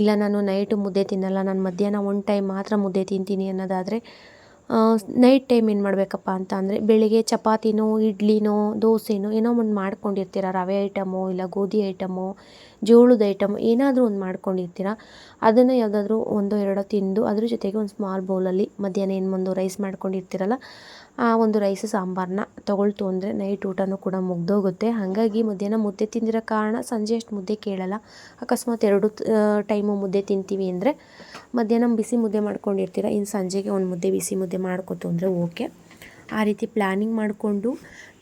ಇಲ್ಲ ನಾನು ನೈಟು ಮುದ್ದೆ ತಿನ್ನಲ್ಲ, ನಾನು ಮಧ್ಯಾಹ್ನ ಒಂದು ಟೈಮ್ ಮಾತ್ರ ಮುದ್ದೆ ತಿಂತೀನಿ ಅನ್ನೋದಾದರೆ ನೈಟ್ ಟೈಮ್ ಏನು ಮಾಡಬೇಕಪ್ಪ ಅಂತ ಅಂದರೆ ಬೆಳಿಗ್ಗೆ ಚಪಾತಿನೋ ಇಡ್ಲಿನೋ ದೋಸೆನೋ ಏನೋ ಒಂದು ಮಾಡ್ಕೊಂಡಿರ್ತೀರ, ರವೆ ಐಟಮೋ ಇಲ್ಲ ಗೋಧಿ ಐಟಮೋ ಜೋಳದ ಐಟಮ್ ಏನಾದರೂ ಒಂದು ಮಾಡ್ಕೊಂಡಿರ್ತೀರ, ಅದನ್ನು ಯಾವುದಾದ್ರೂ 1-2 ತಿಂದು ಅದ್ರ ಜೊತೆಗೆ ಒಂದು ಸ್ಮಾಲ್ ಬೌಲಲ್ಲಿ ಮಧ್ಯಾಹ್ನ ಏನು ಒಂದು ರೈಸ್ ಮಾಡ್ಕೊಂಡಿರ್ತೀರಲ್ಲ ಆ ಒಂದು ರೈಸ್ ಸಾಂಬಾರನ್ನ ತೊಗೊಳ್ತು ಅಂದರೆ ನೈಟ್ ಊಟನೂ ಕೂಡ ಮುಗ್ದೋಗುತ್ತೆ. ಹಾಗಾಗಿ ಮಧ್ಯಾಹ್ನ ಮುದ್ದೆ ತಿಂದಿರೋ ಕಾರಣ ಸಂಜೆ ಅಷ್ಟು ಮುದ್ದೆ ಕೇಳಲ್ಲ. ಅಕಸ್ಮಾತ್ 2 ಟೈಮು ಮುದ್ದೆ ತಿಂತೀವಿ ಅಂದರೆ ಮಧ್ಯಾಹ್ನ ಬಿಸಿ ಮುದ್ದೆ ಮಾಡ್ಕೊಂಡಿರ್ತೀರ, ಇನ್ನು ಸಂಜೆಗೆ ಒಂದು ಮುದ್ದೆ ಬಿಸಿ ಮುದ್ದೆ ಮಾಡ್ಕೊತು ಅಂದರೆ ಓಕೆ. ಆ ರೀತಿ ಪ್ಲ್ಯಾನಿಂಗ್ ಮಾಡಿಕೊಂಡು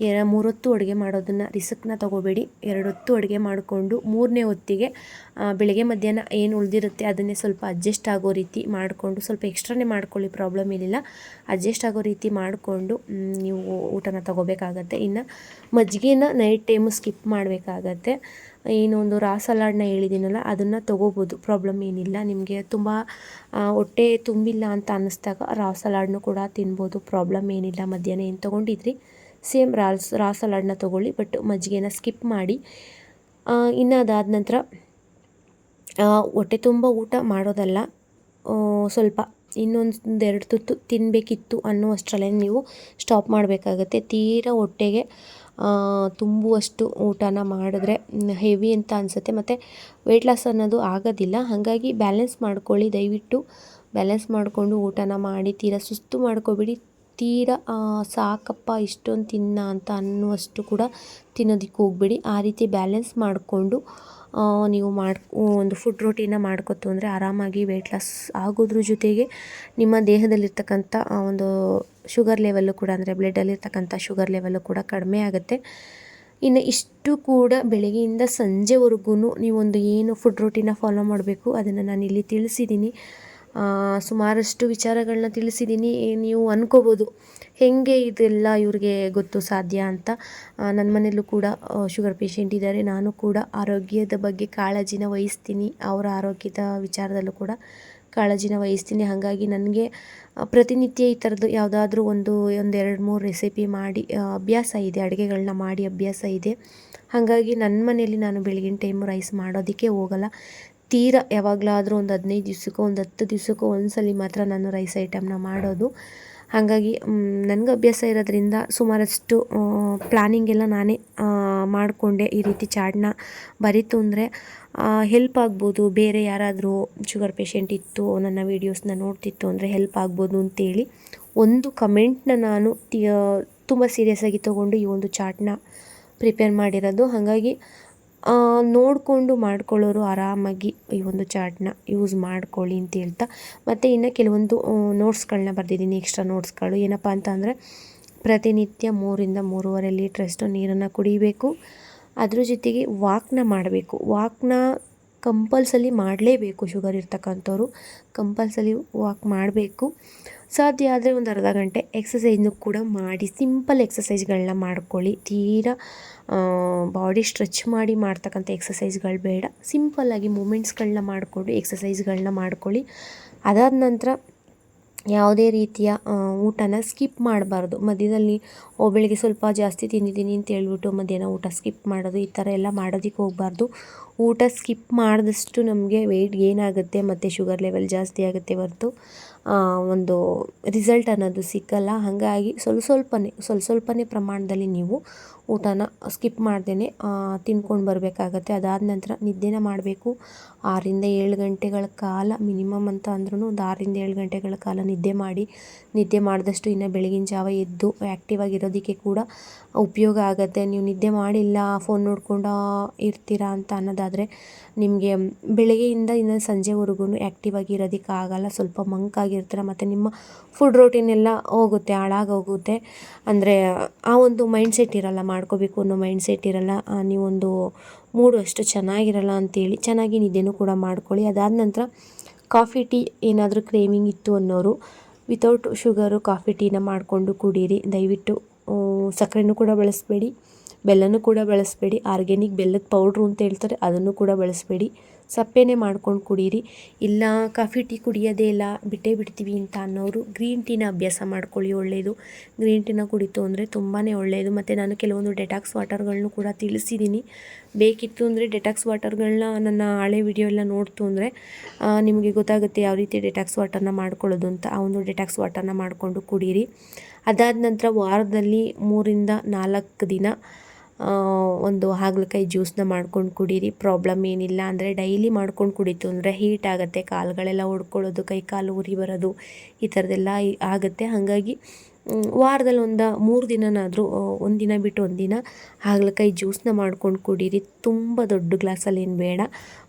3 ಹೊತ್ತು ಅಡುಗೆ ಮಾಡೋದನ್ನು ರಿಸ್ಕ್ನ ತೊಗೋಬೇಡಿ. 2 ಹೊತ್ತು ಅಡುಗೆ ಮಾಡಿಕೊಂಡು 3ನೇ ಹೊತ್ತಿಗೆ ಬೆಳಗ್ಗೆ ಮಧ್ಯಾಹ್ನ ಏನು ಉಳಿದಿರುತ್ತೆ ಅದನ್ನೇ ಸ್ವಲ್ಪ ಅಡ್ಜಸ್ಟ್ ಆಗೋ ರೀತಿ ಮಾಡಿಕೊಂಡು, ಸ್ವಲ್ಪ ಎಕ್ಸ್ಟ್ರಾನೇ ಮಾಡ್ಕೊಳ್ಳಿ, ಪ್ರಾಬ್ಲಮ್ ಏನಿಲ್ಲ. ಅಡ್ಜಸ್ಟ್ ಆಗೋ ರೀತಿ ಮಾಡಿಕೊಂಡು ನೀವು ಊಟನ ತೊಗೋಬೇಕಾಗತ್ತೆ. ಇನ್ನು ಮಜ್ಜಿಗೆನ ನೈಟ್ ಟೈಮು ಸ್ಕಿಪ್ ಮಾಡಬೇಕಾಗತ್ತೆ. ಇನ್ನೊಂದು ರಾ ಸಲಾಡ್ನ ಹೇಳಿದ್ದೀನಲ್ಲ ಅದನ್ನು ತೊಗೋಬೋದು, ಪ್ರಾಬ್ಲಮ್ ಏನಿಲ್ಲ. ನಿಮಗೆ ತುಂಬ ಹೊಟ್ಟೆ ತುಂಬಿಲ್ಲ ಅಂತ ಅನ್ನಿಸ್ದಾಗ ರಾ ಸಲಾಡ್ನೂ ಕೂಡ ತಿನ್ಬೋದು, ಪ್ರಾಬ್ಲಮ್ ಏನಿಲ್ಲ. ಮಧ್ಯಾಹ್ನ ಏನು ತೊಗೊಂಡಿದ್ರಿ ಸೇಮ್ ರಾ ಸಲಾಡ್ನ ತೊಗೊಳ್ಳಿ, ಬಟ್ ಮಜ್ಜಿಗೆನ ಸ್ಕಿಪ್ ಮಾಡಿ. ಇನ್ನು ಅದಾದ ನಂತರ ಹೊಟ್ಟೆ ತುಂಬ ಊಟ ಮಾಡೋದಲ್ಲ, ಸ್ವಲ್ಪ ಇನ್ನೊಂದು 2 ತುತ್ತು ತಿನ್ನಬೇಕಿತ್ತು ಅನ್ನುವಷ್ಟರಲ್ಲೇ ನೀವು ಸ್ಟಾಪ್ ಮಾಡಬೇಕಾಗತ್ತೆ. ತೀರಾ ಹೊಟ್ಟೆಗೆ ತುಂಬುವಷ್ಟು ಊಟನ ಮಾಡಿದ್ರೆ ಹೆವಿ ಅಂತ ಅನಿಸುತ್ತೆ, ಮತ್ತು ವೆಯ್ಟ್ ಲಾಸ್ ಅನ್ನೋದು ಆಗೋದಿಲ್ಲ. ಹಾಗಾಗಿ ಬ್ಯಾಲೆನ್ಸ್ ಮಾಡ್ಕೊಳ್ಳಿ, ದಯವಿಟ್ಟು ಬ್ಯಾಲೆನ್ಸ್ ಮಾಡಿಕೊಂಡು ಊಟನ ಮಾಡಿ. ತೀರಾ ಸುಸ್ತು ಮಾಡ್ಕೊಬೇಡಿ, ತೀರಾ ಸಾಕಪ್ಪ ಇಷ್ಟೊಂದು ತಿನ್ನ ಅಂತ ಅನ್ನುವಷ್ಟು ಕೂಡ ತಿನ್ನೋದಕ್ಕೆ ಹೋಗಬೇಡಿ. ಆ ರೀತಿ ಬ್ಯಾಲೆನ್ಸ್ ಮಾಡಿಕೊಂಡು ನೀವು ಒಂದು ಫುಡ್ ರೂಟೀನ ಮಾಡ್ಕೊತು ಅಂದರೆ ಆರಾಮಾಗಿ ವೆಯ್ಟ್ ಲಾಸ್ ಆಗೋದ್ರ ಜೊತೆಗೆ ನಿಮ್ಮ ದೇಹದಲ್ಲಿರ್ತಕ್ಕಂಥ ಒಂದು ಶುಗರ್ ಲೆವೆಲ್ಲು ಕೂಡ ಅಂದರೆ ಬ್ಲಡ್ಡಲ್ಲಿರ್ತಕ್ಕಂಥ ಶುಗರ್ ಲೆವೆಲ್ಲು ಕೂಡ ಕಡಿಮೆ ಆಗುತ್ತೆ. ಇನ್ನು ಇಷ್ಟು ಕೂಡ ಬೆಳಗ್ಗೆಯಿಂದ ಸಂಜೆವರೆಗೂ ನೀವೊಂದು ಏನು ಫುಡ್ ರೂಟೀನ ಫಾಲೋ ಮಾಡಬೇಕು ಅದನ್ನು ನಾನು ಇಲ್ಲಿ ತಿಳಿಸಿದ್ದೀನಿ. ಸುಮಾರಷ್ಟು ವಿಚಾರಗಳನ್ನ ತಿಳಿಸಿದ್ದೀನಿ. ನೀವು ಅನ್ಕೋಬೋದು ಹೇಗೆ ಇದೆಲ್ಲ ಇವ್ರಿಗೆ ಗೊತ್ತು ಸಾಧ್ಯ ಅಂತ. ನನ್ನ ಮನೆಯಲ್ಲೂ ಕೂಡ ಶುಗರ್ ಪೇಷಂಟ್ ಇದ್ದಾರೆ, ನಾನು ಕೂಡ ಆರೋಗ್ಯದ ಬಗ್ಗೆ ಕಾಳಜಿನ ವಹಿಸ್ತೀನಿ, ಅವರ ಆರೋಗ್ಯದ ವಿಚಾರದಲ್ಲೂ ಕೂಡ ಕಾಳಜಿನ ವಹಿಸ್ತೀನಿ. ಹಾಗಾಗಿ ನನಗೆ ಪ್ರತಿನಿತ್ಯ ಈ ಥರದ್ದು ಯಾವುದಾದ್ರೂ ಒಂದು 2-3 ರೆಸಿಪಿ ಮಾಡಿ ಅಭ್ಯಾಸ ಇದೆ, ಅಡುಗೆಗಳನ್ನ ಮಾಡಿ ಅಭ್ಯಾಸ ಇದೆ. ಹಾಗಾಗಿ ನನ್ನ ಮನೆಯಲ್ಲಿ ನಾನು ಬೆಳಗಿನ ಟೈಮು ರೈಸ್ ಮಾಡೋದಕ್ಕೆ ಹೋಗಲ್ಲ. ತೀರಾ ಯಾವಾಗಲಾದರೂ ಒಂದು 15 ದಿವಸಕ್ಕೋ ಒಂದು 10 ದಿವಸಕ್ಕೋ ಒಂದ್ಸಲ ಮಾತ್ರ ನಾನು ರೈಸ್ ಐಟಮ್ನ ಮಾಡೋದು. ಹಾಗಾಗಿ ನನಗೆ ಅಭ್ಯಾಸ ಇರೋದ್ರಿಂದ ಸುಮಾರಷ್ಟು ಪ್ಲ್ಯಾನಿಂಗ್ ಎಲ್ಲ ನಾನೇ ಮಾಡಿಕೊಂಡೆ. ಈ ರೀತಿ ಚಾರ್ಟ್ನ ಬರೀತು ಅಂದರೆ ಹೆಲ್ಪ್ ಆಗ್ಬೋದು. ಬೇರೆ ಯಾರಾದರೂ ಶುಗರ್ ಪೇಷಂಟ್ ಇತ್ತು, ನನ್ನ ವೀಡಿಯೋಸ್ನ ನೋಡ್ತಿತ್ತು ಅಂದರೆ ಹೆಲ್ಪ್ ಆಗ್ಬೋದು ಅಂತೇಳಿ ಒಂದು ಕಮೆಂಟ್ನ ನಾನು ತುಂಬ ಸೀರಿಯಸ್ಸಾಗಿ ತೊಗೊಂಡು ಈ ಒಂದು ಚಾರ್ಟ್ನ ಪ್ರಿಪೇರ್ ಮಾಡಿರೋದು. ಹಾಗಾಗಿ ನೋಡಿಕೊಂಡು ಮಾಡ್ಕೊಳ್ಳೋರು ಆರಾಮಾಗಿ ಈ ಒಂದು ಚಾರ್ಟ್ನ ಯೂಸ್ ಮಾಡ್ಕೊಳ್ಳಿ ಅಂತ ಹೇಳ್ತಾ, ಮತ್ತು ಇನ್ನು ಕೆಲವೊಂದು ನೋಟ್ಸ್ಗಳನ್ನ ಬರೆದಿದ್ದೀನಿ, ಎಕ್ಸ್ಟ್ರಾ ನೋಟ್ಸ್ಗಳು. ಏನಪ್ಪ ಅಂತ ಅಂದರೆ, ಪ್ರತಿನಿತ್ಯ 3ರಿಂದ 3.5 ಲೀಟ್ರಷ್ಟು ನೀರನ್ನು ಕುಡಿಬೇಕು. ಅದ್ರ ಜೊತೆಗೆ ವಾಕ್ನ ಮಾಡಬೇಕು. ವಾಕ್ನ ಕಂಪಲ್ಸರಿ ಮಾಡಲೇಬೇಕು. ಶುಗರ್ ಇರ್ತಕ್ಕಂಥವ್ರು ಕಂಪಲ್ಸರಿ ವಾಕ್ ಮಾಡಬೇಕು. ಸಾಧ್ಯ ಆದರೆ ಒಂದು ಅರ್ಧ ಗಂಟೆ ಎಕ್ಸಸೈಸ್ನು ಕೂಡ ಮಾಡಿ. ಸಿಂಪಲ್ ಎಕ್ಸಸೈಸ್ಗಳನ್ನ ಮಾಡ್ಕೊಳ್ಳಿ. ತೀರಾ ಬಾಡಿ ಸ್ಟ್ರೆಚ್ ಮಾಡಿ ಮಾಡ್ತಕ್ಕಂಥ ಎಕ್ಸಸೈಸ್ಗಳು ಬೇಡ. ಸಿಂಪಲ್ಲಾಗಿ ಮೂಮೆಂಟ್ಸ್ಗಳನ್ನ ಮಾಡಿಕೊಂಡು ಎಕ್ಸಸೈಸ್ಗಳನ್ನ ಮಾಡ್ಕೊಳ್ಳಿ. ಅದಾದ ನಂತರ ಯಾವುದೇ ರೀತಿಯ ಊಟನ ಸ್ಕಿಪ್ ಮಾಡಬಾರ್ದು. ಮಧ್ಯದಲ್ಲಿ ಬೆಳಿಗ್ಗೆ ಸ್ವಲ್ಪ ಜಾಸ್ತಿ ತಿಂದಿದ್ದೀನಿ ಅಂತ ಹೇಳ್ಬಿಟ್ಟು ಮಧ್ಯಾಹ್ನ ಊಟ ಸ್ಕಿಪ್ ಮಾಡೋದು, ಈ ಥರ ಎಲ್ಲ ಮಾಡೋದಕ್ಕೆ ಹೋಗಬಾರ್ದು. ಊಟ ಸ್ಕಿಪ್ ಮಾಡಿದಷ್ಟು ನಮಗೆ ವೆಯ್ಟ್ ಗೇನ್ ಆಗುತ್ತೆ ಮತ್ತು ಶುಗರ್ ಲೆವೆಲ್ ಜಾಸ್ತಿ ಆಗುತ್ತೆ ಹೊರತು ಒಂದು ರಿಸಲ್ಟ್ ಅನ್ನೋದು ಸಿಕ್ಕಲ್ಲ. ಹಾಗಾಗಿ ಸ್ವಲ್ಪನೇ ಪ್ರಮಾಣದಲ್ಲಿ ನೀವು ಊಟನ ಸ್ಕಿಪ್ ಮಾಡ್ದೇ ತಿನ್ಕೊಂಡು ಬರಬೇಕಾಗತ್ತೆ. ಅದಾದ ನಂತರ ನಿದ್ದೆನ ಮಾಡಬೇಕು. 6ರಿಂದ 7 ಗಂಟೆಗಳ ಕಾಲ ಮಿನಿಮಮ್ ಅಂತ ಅಂದ್ರೂ ಒಂದು 6ರಿಂದ 7 ಗಂಟೆಗಳ ಕಾಲ ನಿದ್ದೆ ಮಾಡಿ. ನಿದ್ದೆ ಮಾಡಿದಷ್ಟು ಇನ್ನು ಬೆಳಗಿನ ಜಾವ ಎದ್ದು ಆ್ಯಕ್ಟಿವ್ ಆಗಿರೋದಕ್ಕೆ ಕೂಡ ಉಪಯೋಗ ಆಗುತ್ತೆ. ನೀವು ನಿದ್ದೆ ಮಾಡಿಲ್ಲ, ಫೋನ್ ನೋಡ್ಕೊಂಡು ಇರ್ತೀರಾ ಅಂತ ಅನ್ನೋದಾದರೆ ನಿಮಗೆ ಬೆಳಗ್ಗೆಯಿಂದ ಇನ್ನು ಸಂಜೆವರೆಗೂ ಆ್ಯಕ್ಟಿವ್ ಆಗಿ ಇರೋದಕ್ಕಾಗಲ್ಲ. ಸ್ವಲ್ಪ ಮಂಕಾಗಿರ್ತೀರ ಮತ್ತು ನಿಮ್ಮ ಫುಡ್ ರೋಟೀನ್ ಎಲ್ಲ ಹೋಗುತ್ತೆ, ಹಾಳಾಗೋಗುತ್ತೆ. ಅಂದರೆ ಆ ಒಂದು ಮೈಂಡ್ಸೆಟ್ ಇರಲ್ಲ, ಮಾಡ್ಕೋಬೇಕು ಅನ್ನೋ ಮೈಂಡ್ಸೆಟ್ ಇರಲ್ಲ. ನೀವೊಂದು ಮೂಡು ಅಷ್ಟು ಚೆನ್ನಾಗಿರಲ್ಲ ಅಂತೇಳಿ ಚೆನ್ನಾಗಿ ನಿದ್ದೆನೂ ಕೂಡ ಮಾಡ್ಕೊಳ್ಳಿ. ಅದಾದ ನಂತರ ಕಾಫಿ ಟೀ ಏನಾದರೂ ಕ್ರೇವಿಂಗ್ ಇತ್ತು ಅನ್ನೋರು ವಿತೌಟ್ ಶುಗರು ಕಾಫಿ ಟೀನ ಮಾಡಿಕೊಂಡು ಕುಡೀರಿ. ದಯವಿಟ್ಟು ಸಕ್ಕರೆನೂ ಕೂಡ ಬಳಸಬೇಡಿ, ಬೆಲ್ಲನೂ ಕೂಡ ಬಳಸಬೇಡಿ. ಆರ್ಗ್ಯಾನಿಕ್ ಬೆಲ್ಲದ ಪೌಡ್ರು ಅಂತ ಹೇಳ್ತಾರೆ, ಅದನ್ನು ಕೂಡ ಬಳಸಬೇಡಿ. ಸಪ್ಪೆನೇ ಮಾಡ್ಕೊಂಡು ಕುಡೀರಿ. ಇಲ್ಲ ಕಾಫಿ ಟೀ ಕುಡಿಯೋದೇ ಇಲ್ಲ, ಬಿಟ್ಟೇ ಬಿಡ್ತೀವಿ ಅಂತ ಅನ್ನೋರು ಗ್ರೀನ್ ಟೀನ ಅಭ್ಯಾಸ ಮಾಡ್ಕೊಳ್ಳಿ, ಒಳ್ಳೆಯದು. ಗ್ರೀನ್ ಟೀನ ಕುಡಿತು ಅಂದರೆ ತುಂಬಾ ಒಳ್ಳೆಯದು. ಮತ್ತು ನಾನು ಕೆಲವೊಂದು ಡೆಟಾಕ್ಸ್ ವಾಟರ್ಗಳನ್ನೂ ಕೂಡ ತಿಳಿಸಿದ್ದೀನಿ. ಬೇಕಿತ್ತು ಅಂದರೆ ಡೆಟಾಕ್ಸ್ ವಾಟರ್ಗಳನ್ನ ನನ್ನ ಹಳೆ ವಿಡಿಯೋ ಎಲ್ಲ ನೋಡ್ತು ಅಂದರೆ ನಿಮಗೆ ಗೊತ್ತಾಗುತ್ತೆ ಯಾವ ರೀತಿ ಡೆಟಾಕ್ಸ್ ವಾಟರ್ನ ಮಾಡ್ಕೊಳ್ಳೋದು ಅಂತ. ಆ ಒಂದು ಡೆಟಾಕ್ಸ್ ವಾಟರ್ನ ಮಾಡಿಕೊಂಡು ಕುಡೀರಿ. ಅದಾದ ನಂತರ ವಾರದಲ್ಲಿ 3ರಿಂದ 4 ದಿನ ಒಂದು ಹಾಗಲಕಾಯಿ ಜ್ಯೂಸನ್ನ ಮಾಡ್ಕೊಂಡು ಕುಡೀರಿ. ಪ್ರಾಬ್ಲಮ್ ಏನಿಲ್ಲ. ಅಂದರೆ ಡೈಲಿ ಮಾಡ್ಕೊಂಡು ಕುಡೀತು ಅಂದರೆ ಹೀಟ್ ಆಗುತ್ತೆ, ಕಾಲುಗಳೆಲ್ಲ ಒಡ್ಕೊಳ್ಳೋದು, ಕೈ ಕಾಲು ಉರಿ ಬರೋದು, ಈ ಥರದ್ದೆಲ್ಲ ಆಗುತ್ತೆ. ಹಾಗಾಗಿ ವಾರದಲ್ಲಿ ಒಂದು 3 ದಿನನಾದರೂ ಒಂದಿನ ಬಿಟ್ಟು ಒಂದಿನ ಹಾಗಲಕಾಯಿ ಜ್ಯೂಸನ್ನ ಮಾಡ್ಕೊಂಡು ಕುಡೀರಿ. ತುಂಬ ದೊಡ್ಡ ಗ್ಲಾಸಲ್ಲಿ ಏನು ಬೇಡ,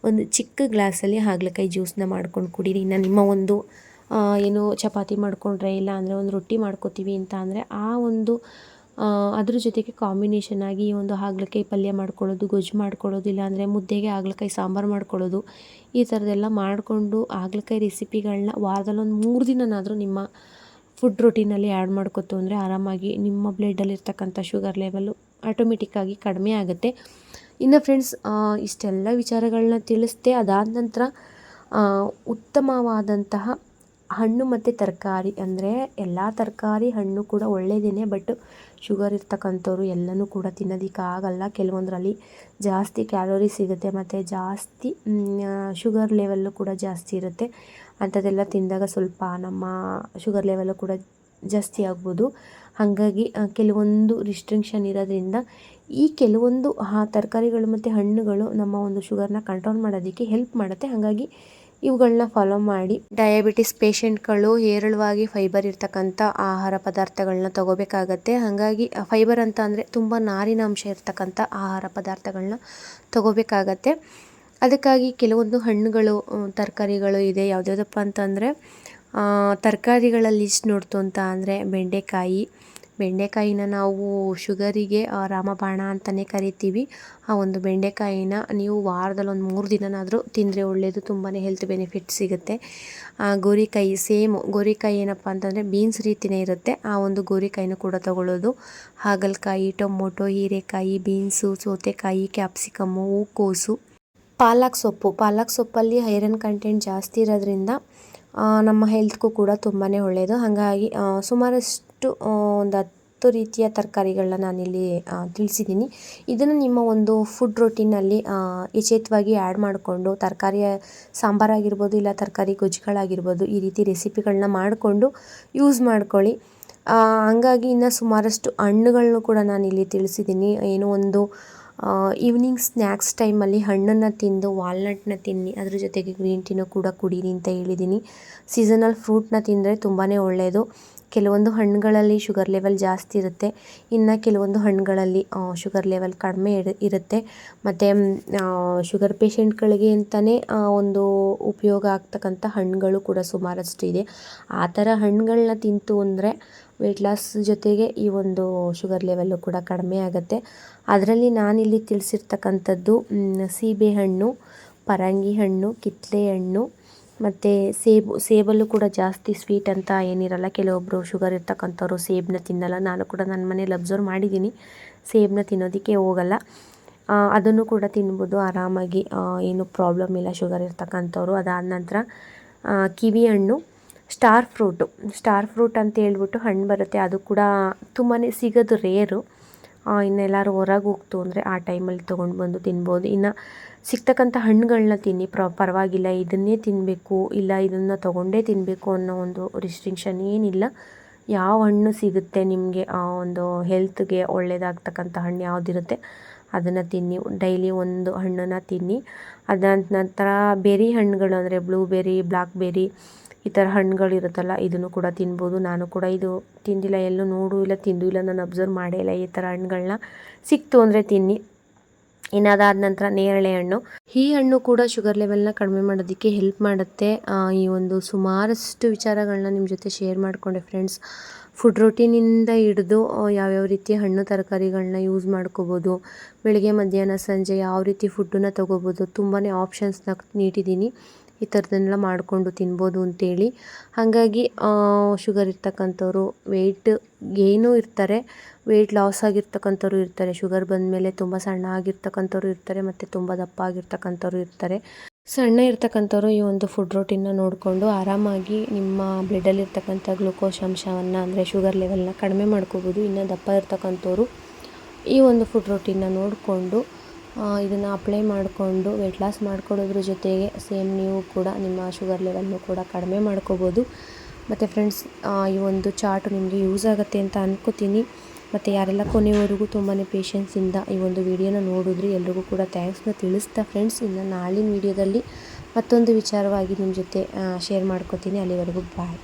ಒಂದು ಚಿಕ್ಕ ಗ್ಲಾಸಲ್ಲಿ ಹಾಗಲಕಾಯಿ ಜ್ಯೂಸನ್ನ ಮಾಡ್ಕೊಂಡು ಕುಡೀರಿ. ಇನ್ನು ನಿಮ್ಮ ಒಂದು ಏನು ಚಪಾತಿ ಮಾಡಿಕೊಂಡ್ರೆ ಇಲ್ಲ ಅಂದರೆ ಒಂದು ರೊಟ್ಟಿ ಮಾಡ್ಕೋತೀವಿ ಅಂತ ಅಂದರೆ ಆ ಒಂದು ಅದ್ರ ಜೊತೆಗೆ ಕಾಂಬಿನೇಷನ್ ಆಗಿ ಈ ಒಂದು ಹಾಗಲಕಾಯಿ ಪಲ್ಯ ಮಾಡ್ಕೊಳ್ಳೋದು, ಗೊಜ್ಜು ಮಾಡ್ಕೊಳ್ಳೋದು, ಇಲ್ಲಾಂದರೆ ಮುದ್ದೆಗೆ ಹಾಗಲಕಾಯಿ ಸಾಂಬಾರು ಮಾಡ್ಕೊಳ್ಳೋದು, ಈ ಥರದ್ದೆಲ್ಲ ಮಾಡಿಕೊಂಡು ಹಾಗಲಕಾಯಿ ರೆಸಿಪಿಗಳನ್ನ ವಾರದಲ್ಲಿ ಒಂದು 3 ದಿನನಾದರೂ ನಿಮ್ಮ ಫುಡ್ ರೊಟೀನಲ್ಲಿ ಆ್ಯಡ್ ಮಾಡ್ಕೊತು ಅಂದರೆ ಆರಾಮಾಗಿ ನಿಮ್ಮ ಬ್ಲಡ್ಡಲ್ಲಿರ್ತಕ್ಕಂಥ ಶುಗರ್ ಲೆವೆಲ್ಲು ಆಟೋಮೆಟಿಕ್ಕಾಗಿ ಕಡಿಮೆ ಆಗುತ್ತೆ. ಇನ್ನು ಫ್ರೆಂಡ್ಸ್, ಇಷ್ಟೆಲ್ಲ ವಿಚಾರಗಳನ್ನ ತಿಳಿಸ್ದೆ. ಅದಾದ ನಂತರ ಉತ್ತಮವಾದಂತಹ ಹಣ್ಣು ಮತ್ತು ತರಕಾರಿ, ಅಂದರೆ ಎಲ್ಲ ತರಕಾರಿ ಹಣ್ಣು ಕೂಡ ಒಳ್ಳೆಯದೇ. ಬಟ್ ಶುಗರ್ ಇರ್ತಕ್ಕಂಥವ್ರು ಎಲ್ಲನೂ ಕೂಡ ತಿನ್ನೋದಕ್ಕಾಗಲ್ಲ. ಕೆಲವೊಂದರಲ್ಲಿ ಜಾಸ್ತಿ ಕ್ಯಾಲೋರೀಸ್ ಸಿಗುತ್ತೆ ಮತ್ತು ಜಾಸ್ತಿ ಶುಗರ್ ಲೆವೆಲ್ಲು ಕೂಡ ಜಾಸ್ತಿ ಇರುತ್ತೆ. ಅಂಥದ್ದೆಲ್ಲ ತಿಂದಾಗ ಸ್ವಲ್ಪ ನಮ್ಮ ಶುಗರ್ ಲೆವೆಲ್ಲು ಕೂಡ ಜಾಸ್ತಿ ಆಗ್ಬೋದು. ಹಾಗಾಗಿ ಕೆಲವೊಂದು ರಿಸ್ಟ್ರಿಕ್ಷನ್ ಇರೋದ್ರಿಂದ ಈ ಕೆಲವೊಂದು ತರಕಾರಿಗಳು ಮತ್ತು ಹಣ್ಣುಗಳು ನಮ್ಮ ಒಂದು ಶುಗರ್ನ ಕಂಟ್ರೋಲ್ ಮಾಡೋದಕ್ಕೆ ಹೆಲ್ಪ್ ಮಾಡುತ್ತೆ. ಹಾಗಾಗಿ ಇವುಗಳನ್ನ ಫಾಲೋ ಮಾಡಿ. ಡಯಾಬಿಟಿಸ್ ಪೇಷಂಟ್ಗಳು ಹೇರಳವಾಗಿ ಫೈಬರ್ ಇರ್ತಕ್ಕಂಥ ಆಹಾರ ಪದಾರ್ಥಗಳನ್ನ ತಗೋಬೇಕಾಗತ್ತೆ. ಹಾಗಾಗಿ ಫೈಬರ್ ಅಂತ ಅಂದರೆ ತುಂಬ ನಾರಿನಾಂಶ ಇರ್ತಕ್ಕಂಥ ಆಹಾರ ಪದಾರ್ಥಗಳನ್ನ ತಗೋಬೇಕಾಗತ್ತೆ. ಅದಕ್ಕಾಗಿ ಕೆಲವೊಂದು ಹಣ್ಣುಗಳು, ತರಕಾರಿಗಳು ಇದೆ. ಯಾವುದ್ಯಾವುದಪ್ಪ ಅಂತಂದರೆ ತರಕಾರಿಗಳ ಲಿಸ್ಟ್ ನೋಡ್ತು ಅಂತ ಅಂದರೆ ಬೆಂಡೆಕಾಯಿನ ನಾವು ಶುಗರಿಗೆ ರಾಮಬಾಣ ಅಂತಲೇ ಕರಿತೀವಿ. ಆ ಒಂದು ಬೆಂಡೆಕಾಯಿನ ನೀವು ವಾರದಲ್ಲಿ ಒಂದು 3 ದಿನನಾದರೂ ತಿಂದರೆ ಒಳ್ಳೆಯದು. ತುಂಬಾ ಹೆಲ್ತ್ ಬೆನಿಫಿಟ್ ಸಿಗುತ್ತೆ. ಗೋರಿಕಾಯಿ ಗೋರಿಕಾಯಿ ಏನಪ್ಪ ಅಂತಂದರೆ ಬೀನ್ಸ್ ರೀತಿಯೇ ಇರುತ್ತೆ. ಆ ಒಂದು ಗೋರಿಕಾಯಿನೂ ಕೂಡ ತಗೊಳ್ಳೋದು. ಹಾಗಲಕಾಯಿ, ಟೊಮೊಟೊ, ಹೀರೆಕಾಯಿ, ಬೀನ್ಸು, ಸೌತೆಕಾಯಿ, ಕ್ಯಾಪ್ಸಿಕಮ್ಮು, ಹೂಕೋಸು, ಪಾಲಕ್ ಸೊಪ್ಪಲ್ಲಿ ಐರನ್ ಕಂಟೆಂಟ್ ಜಾಸ್ತಿ ಇರೋದ್ರಿಂದ ನಮ್ಮ ಹೆಲ್ತ್ಗೂ ಕೂಡ ತುಂಬಾ ಒಳ್ಳೆಯದು. ಹಾಗಾಗಿ ಸುಮಾರಷ್ಟು ಒಂದು 10 ರೀತಿಯ ತರಕಾರಿಗಳನ್ನ ನಾನಿಲ್ಲಿ ತಿಳಿಸಿದ್ದೀನಿ. ಇದನ್ನು ನಿಮ್ಮ ಒಂದು ಫುಡ್ ರೊಟೀನಲ್ಲಿ ಯಥೇಚ್ಛವಾಗಿ ಆ್ಯಡ್ ಮಾಡಿಕೊಂಡು ತರಕಾರಿಯ ಸಾಂಬಾರಾಗಿರ್ಬೋದು, ಇಲ್ಲ ತರಕಾರಿ ಗೊಜ್ಜುಗಳಾಗಿರ್ಬೋದು, ಈ ರೀತಿ ರೆಸಿಪಿಗಳನ್ನ ಮಾಡಿಕೊಂಡು ಯೂಸ್ ಮಾಡ್ಕೊಳ್ಳಿ. ಹಂಗಾಗಿ ಇನ್ನು ಸುಮಾರಷ್ಟು ಹಣ್ಣುಗಳನ್ನು ಕೂಡ ನಾನಿಲ್ಲಿ ತಿಳಿಸಿದ್ದೀನಿ. ಏನೋ ಒಂದು ಈವ್ನಿಂಗ್ ಸ್ನ್ಯಾಕ್ಸ್ ಟೈಮಲ್ಲಿ ಹಣ್ಣನ್ನು ತಿಂದು ವಾಲ್ನಟ್ನ ತಿನ್ನಿ, ಅದ್ರ ಜೊತೆಗೆ ಗ್ರೀನ್ ಟೀನೂ ಕೂಡ ಕುಡೀರಿ ಅಂತ ಹೇಳಿದ್ದೀನಿ. ಸೀಸನಲ್ ಫ್ರೂಟ್ನ ತಿಂದರೆ ತುಂಬಾ ಒಳ್ಳೆಯದು. ಕೆಲವೊಂದು ಹಣ್ಣುಗಳಲ್ಲಿ ಶುಗರ್ ಲೆವೆಲ್ ಜಾಸ್ತಿ ಇರುತ್ತೆ, ಇನ್ನು ಕೆಲವೊಂದು ಹಣ್ಣುಗಳಲ್ಲಿ ಶುಗರ್ ಲೆವೆಲ್ ಕಡಿಮೆ ಇರುತ್ತೆ. ಮತ್ತು ಶುಗರ್ ಪೇಷಂಟ್ಗಳಿಗೆ ಅಂತಲೇ ಒಂದು ಉಪಯೋಗ ಆಗ್ತಕ್ಕಂಥ ಹಣ್ಣುಗಳು ಕೂಡ ಸುಮಾರಷ್ಟು ಇದೆ. ಆ ಥರ ಹಣ್ಣುಗಳನ್ನ ತಿಂತು ಅಂದರೆ ವೆಯ್ಟ್ ಲಾಸ್ ಜೊತೆಗೆ ಈ ಒಂದು ಶುಗರ್ ಲೆವೆಲ್ಲು ಕೂಡ ಕಡಿಮೆ ಆಗುತ್ತೆ. ಅದರಲ್ಲಿ ನಾನಿಲ್ಲಿ ತಿಳಿಸಿರ್ತಕ್ಕಂಥದ್ದು ಸೀಬೆಹಣ್ಣು, ಪರಂಗಿ ಹಣ್ಣು, ಕಿತ್ತಳೆ ಹಣ್ಣು ಮತ್ತು ಸೇಬಲ್ಲೂ ಕೂಡ ಜಾಸ್ತಿ ಸ್ವೀಟ್ ಅಂತ ಏನಿರಲ್ಲ. ಕೆಲವೊಬ್ಬರು ಶುಗರ್ ಇರ್ತಕ್ಕಂಥವ್ರು ಸೇಬನ್ನ ತಿನ್ನಲ್ಲ. ನಾನು ಕೂಡ ನನ್ನ ಮನೇಲಿ ಅಬ್ಸರ್ವ್ ಮಾಡಿದ್ದೀನಿ, ಸೇಬನ್ನ ತಿನ್ನೋದಕ್ಕೆ ಹೋಗಲ್ಲ. ಅದನ್ನು ಕೂಡ ತಿನ್ಬೋದು ಆರಾಮಾಗಿ, ಏನು ಪ್ರಾಬ್ಲಮ್ ಇಲ್ಲ ಶುಗರ್ ಇರ್ತಕ್ಕಂಥವ್ರು. ಅದಾದ ನಂತರ ಕಿವಿ ಹಣ್ಣು, ಸ್ಟಾರ್ ಫ್ರೂಟ್ ಅಂತ ಹೇಳ್ಬಿಟ್ಟು ಹಣ್ಣು ಬರುತ್ತೆ. ಅದು ಕೂಡ ತುಂಬಾ ಸಿಗೋದು ರೇರು. ಇನ್ನೆಲ್ಲರೂ ಹೊರಗೆ ಹೋಗ್ತು ಅಂದರೆ ಆ ಟೈಮಲ್ಲಿ ತೊಗೊಂಡು ಬಂದು ತಿನ್ಬೋದು. ಇನ್ನು ಸಿಗ್ತಕ್ಕಂಥ ಹಣ್ಣುಗಳನ್ನ ತಿನ್ನಿ, ಪರವಾಗಿಲ್ಲ. ಇದನ್ನೇ ತಿನ್ನಬೇಕು, ಇಲ್ಲ ಇದನ್ನು ತೊಗೊಂಡೇ ತಿನ್ನಬೇಕು ಅನ್ನೋ ಒಂದು ರಿಸ್ಟ್ರಿಕ್ಷನ್ ಏನಿಲ್ಲ. ಯಾವ ಹಣ್ಣು ಸಿಗುತ್ತೆ ನಿಮಗೆ ಒಂದು ಹೆಲ್ತ್ಗೆ ಒಳ್ಳೆಯದಾಗ್ತಕ್ಕಂಥ ಹಣ್ಣು ಯಾವುದಿರುತ್ತೆ ಅದನ್ನು ತಿನ್ನಿ. ಡೈಲಿ ಒಂದು ಹಣ್ಣನ್ನು ತಿನ್ನಿ. ಅದಾದ ನಂತರ ಬೆರಿ ಹಣ್ಣುಗಳು ಅಂದರೆ ಬ್ಲೂಬೆರಿ, ಬ್ಲ್ಯಾಕ್ಬೆರಿ ಈ ಥರ ಹಣ್ಣುಗಳಿರುತ್ತಲ್ಲ, ಇದನ್ನು ಕೂಡ ತಿನ್ಬೋದು. ನಾನು ಕೂಡ ಇದು ತಿಂದಿಲ್ಲ, ಎಲ್ಲೂ ನೋಡೂ ಇಲ್ಲ, ತಿಂದೂ ಇಲ್ಲ, ನಾನು ಅಬ್ಸರ್ವ್ ಮಾಡೇ ಇಲ್ಲ. ಈ ಥರ ಹಣ್ಣುಗಳನ್ನ ಸಿಕ್ತು ಅಂದರೆ ತಿನ್ನಿ. ಇನ್ನು ಅದಾದ ನಂತರ ನೇರಳೆ ಹಣ್ಣು, ಈ ಹಣ್ಣು ಕೂಡ ಶುಗರ್ ಲೆವೆಲ್ನ ಕಡಿಮೆ ಮಾಡೋದಕ್ಕೆ ಹೆಲ್ಪ್ ಮಾಡುತ್ತೆ. ಈ ಒಂದು ಸುಮಾರಷ್ಟು ವಿಚಾರಗಳನ್ನ ನಿಮ್ಮ ಜೊತೆ ಶೇರ್ ಮಾಡಿಕೊಂಡೆ ಫ್ರೆಂಡ್ಸ್. ಫುಡ್ ರೊಟೀನಿಂದ ಹಿಡಿದು ಯಾವ್ಯಾವ ರೀತಿ ಹಣ್ಣು ತರಕಾರಿಗಳನ್ನ ಯೂಸ್ ಮಾಡ್ಕೋಬೋದು, ಬೆಳಗ್ಗೆ ಮಧ್ಯಾಹ್ನ ಸಂಜೆ ಯಾವ ರೀತಿ ಫುಡ್ಡನ್ನು ತೊಗೋಬೋದು, ತುಂಬಾ ಆಪ್ಷನ್ಸ್ನ ನೀಡಿದ್ದೀನಿ. ಈ ಥರದನ್ನೆಲ್ಲ ಮಾಡಿಕೊಂಡು ತಿನ್ಬೋದು ಅಂತೇಳಿ. ಹಾಗಾಗಿ ಶುಗರ್ ಇರ್ತಕ್ಕಂಥವ್ರು, ವೆಯ್ಟ್ ಗೇಯ್ನೂ ಇರ್ತಾರೆ, ವೆಯ್ಟ್ ಲಾಸ್ ಆಗಿರ್ತಕ್ಕಂಥವ್ರು ಇರ್ತಾರೆ. ಶುಗರ್ ಬಂದಮೇಲೆ ತುಂಬ ಸಣ್ಣ ಆಗಿರ್ತಕ್ಕಂಥವ್ರು ಇರ್ತಾರೆ, ಮತ್ತು ತುಂಬ ದಪ್ಪ ಆಗಿರ್ತಕ್ಕಂಥವ್ರು ಇರ್ತಾರೆ. ಸಣ್ಣ ಇರ್ತಕ್ಕಂಥವ್ರು ಈ ಒಂದು ಫುಡ್ ರೊಟೀನ್ನ ನೋಡಿಕೊಂಡು ಆರಾಮಾಗಿ ನಿಮ್ಮ ಬ್ಲಡ್ಡಲ್ಲಿರ್ತಕ್ಕಂಥ ಗ್ಲೂಕೋಸ್ ಅಂಶವನ್ನು ಅಂದರೆ ಶುಗರ್ ಲೆವೆಲ್ನ ಕಡಿಮೆ ಮಾಡ್ಕೋಬೋದು. ಇನ್ನು ದಪ್ಪ ಇರ್ತಕ್ಕಂಥವ್ರು ಈ ಒಂದು ಫುಡ್ ರೊಟೀನ್ನ ನೋಡಿಕೊಂಡು ಇದನ್ನು ಅಪ್ಲೈ ಮಾಡಿಕೊಂಡು ವೆಯ್ಟ್ ಲಾಸ್ ಮಾಡ್ಕೊಳ್ಳೋದ್ರ ಜೊತೆಗೆ ಸೇಮ್ ನೀವು ಕೂಡ ನಿಮ್ಮ ಶುಗರ್ ಲೆವೆಲ್ನು ಕೂಡ ಕಡಿಮೆ ಮಾಡ್ಕೋಬೋದು. ಮತ್ತು ಫ್ರೆಂಡ್ಸ್, ಈ ಒಂದು ಚಾರ್ಟು ನಿಮಗೆ ಯೂಸ್ ಆಗುತ್ತೆ ಅಂತ ಅಂದ್ಕೋತೀನಿ. ಮತ್ತು ಯಾರೆಲ್ಲ ಕೊನೆಯವರೆಗೂ ತುಂಬಾ ಪೇಷನ್ಸಿಂದ ಈ ಒಂದು ವಿಡಿಯೋನ ನೋಡಿದ್ರಿ, ಎಲ್ರಿಗೂ ಕೂಡ ಥ್ಯಾಂಕ್ಸ್ನ ತಿಳಿಸ್ತಾ ಫ್ರೆಂಡ್ಸ್, ಇನ್ನು ನಾಳಿನ ವಿಡಿಯೋದಲ್ಲಿ ಮತ್ತೊಂದು ವಿಚಾರವಾಗಿ ನಿಮ್ಮ ಜೊತೆ ಶೇರ್ ಮಾಡ್ಕೋತೀನಿ. ಅಲ್ಲಿವರೆಗೂ ಬಾಯ್.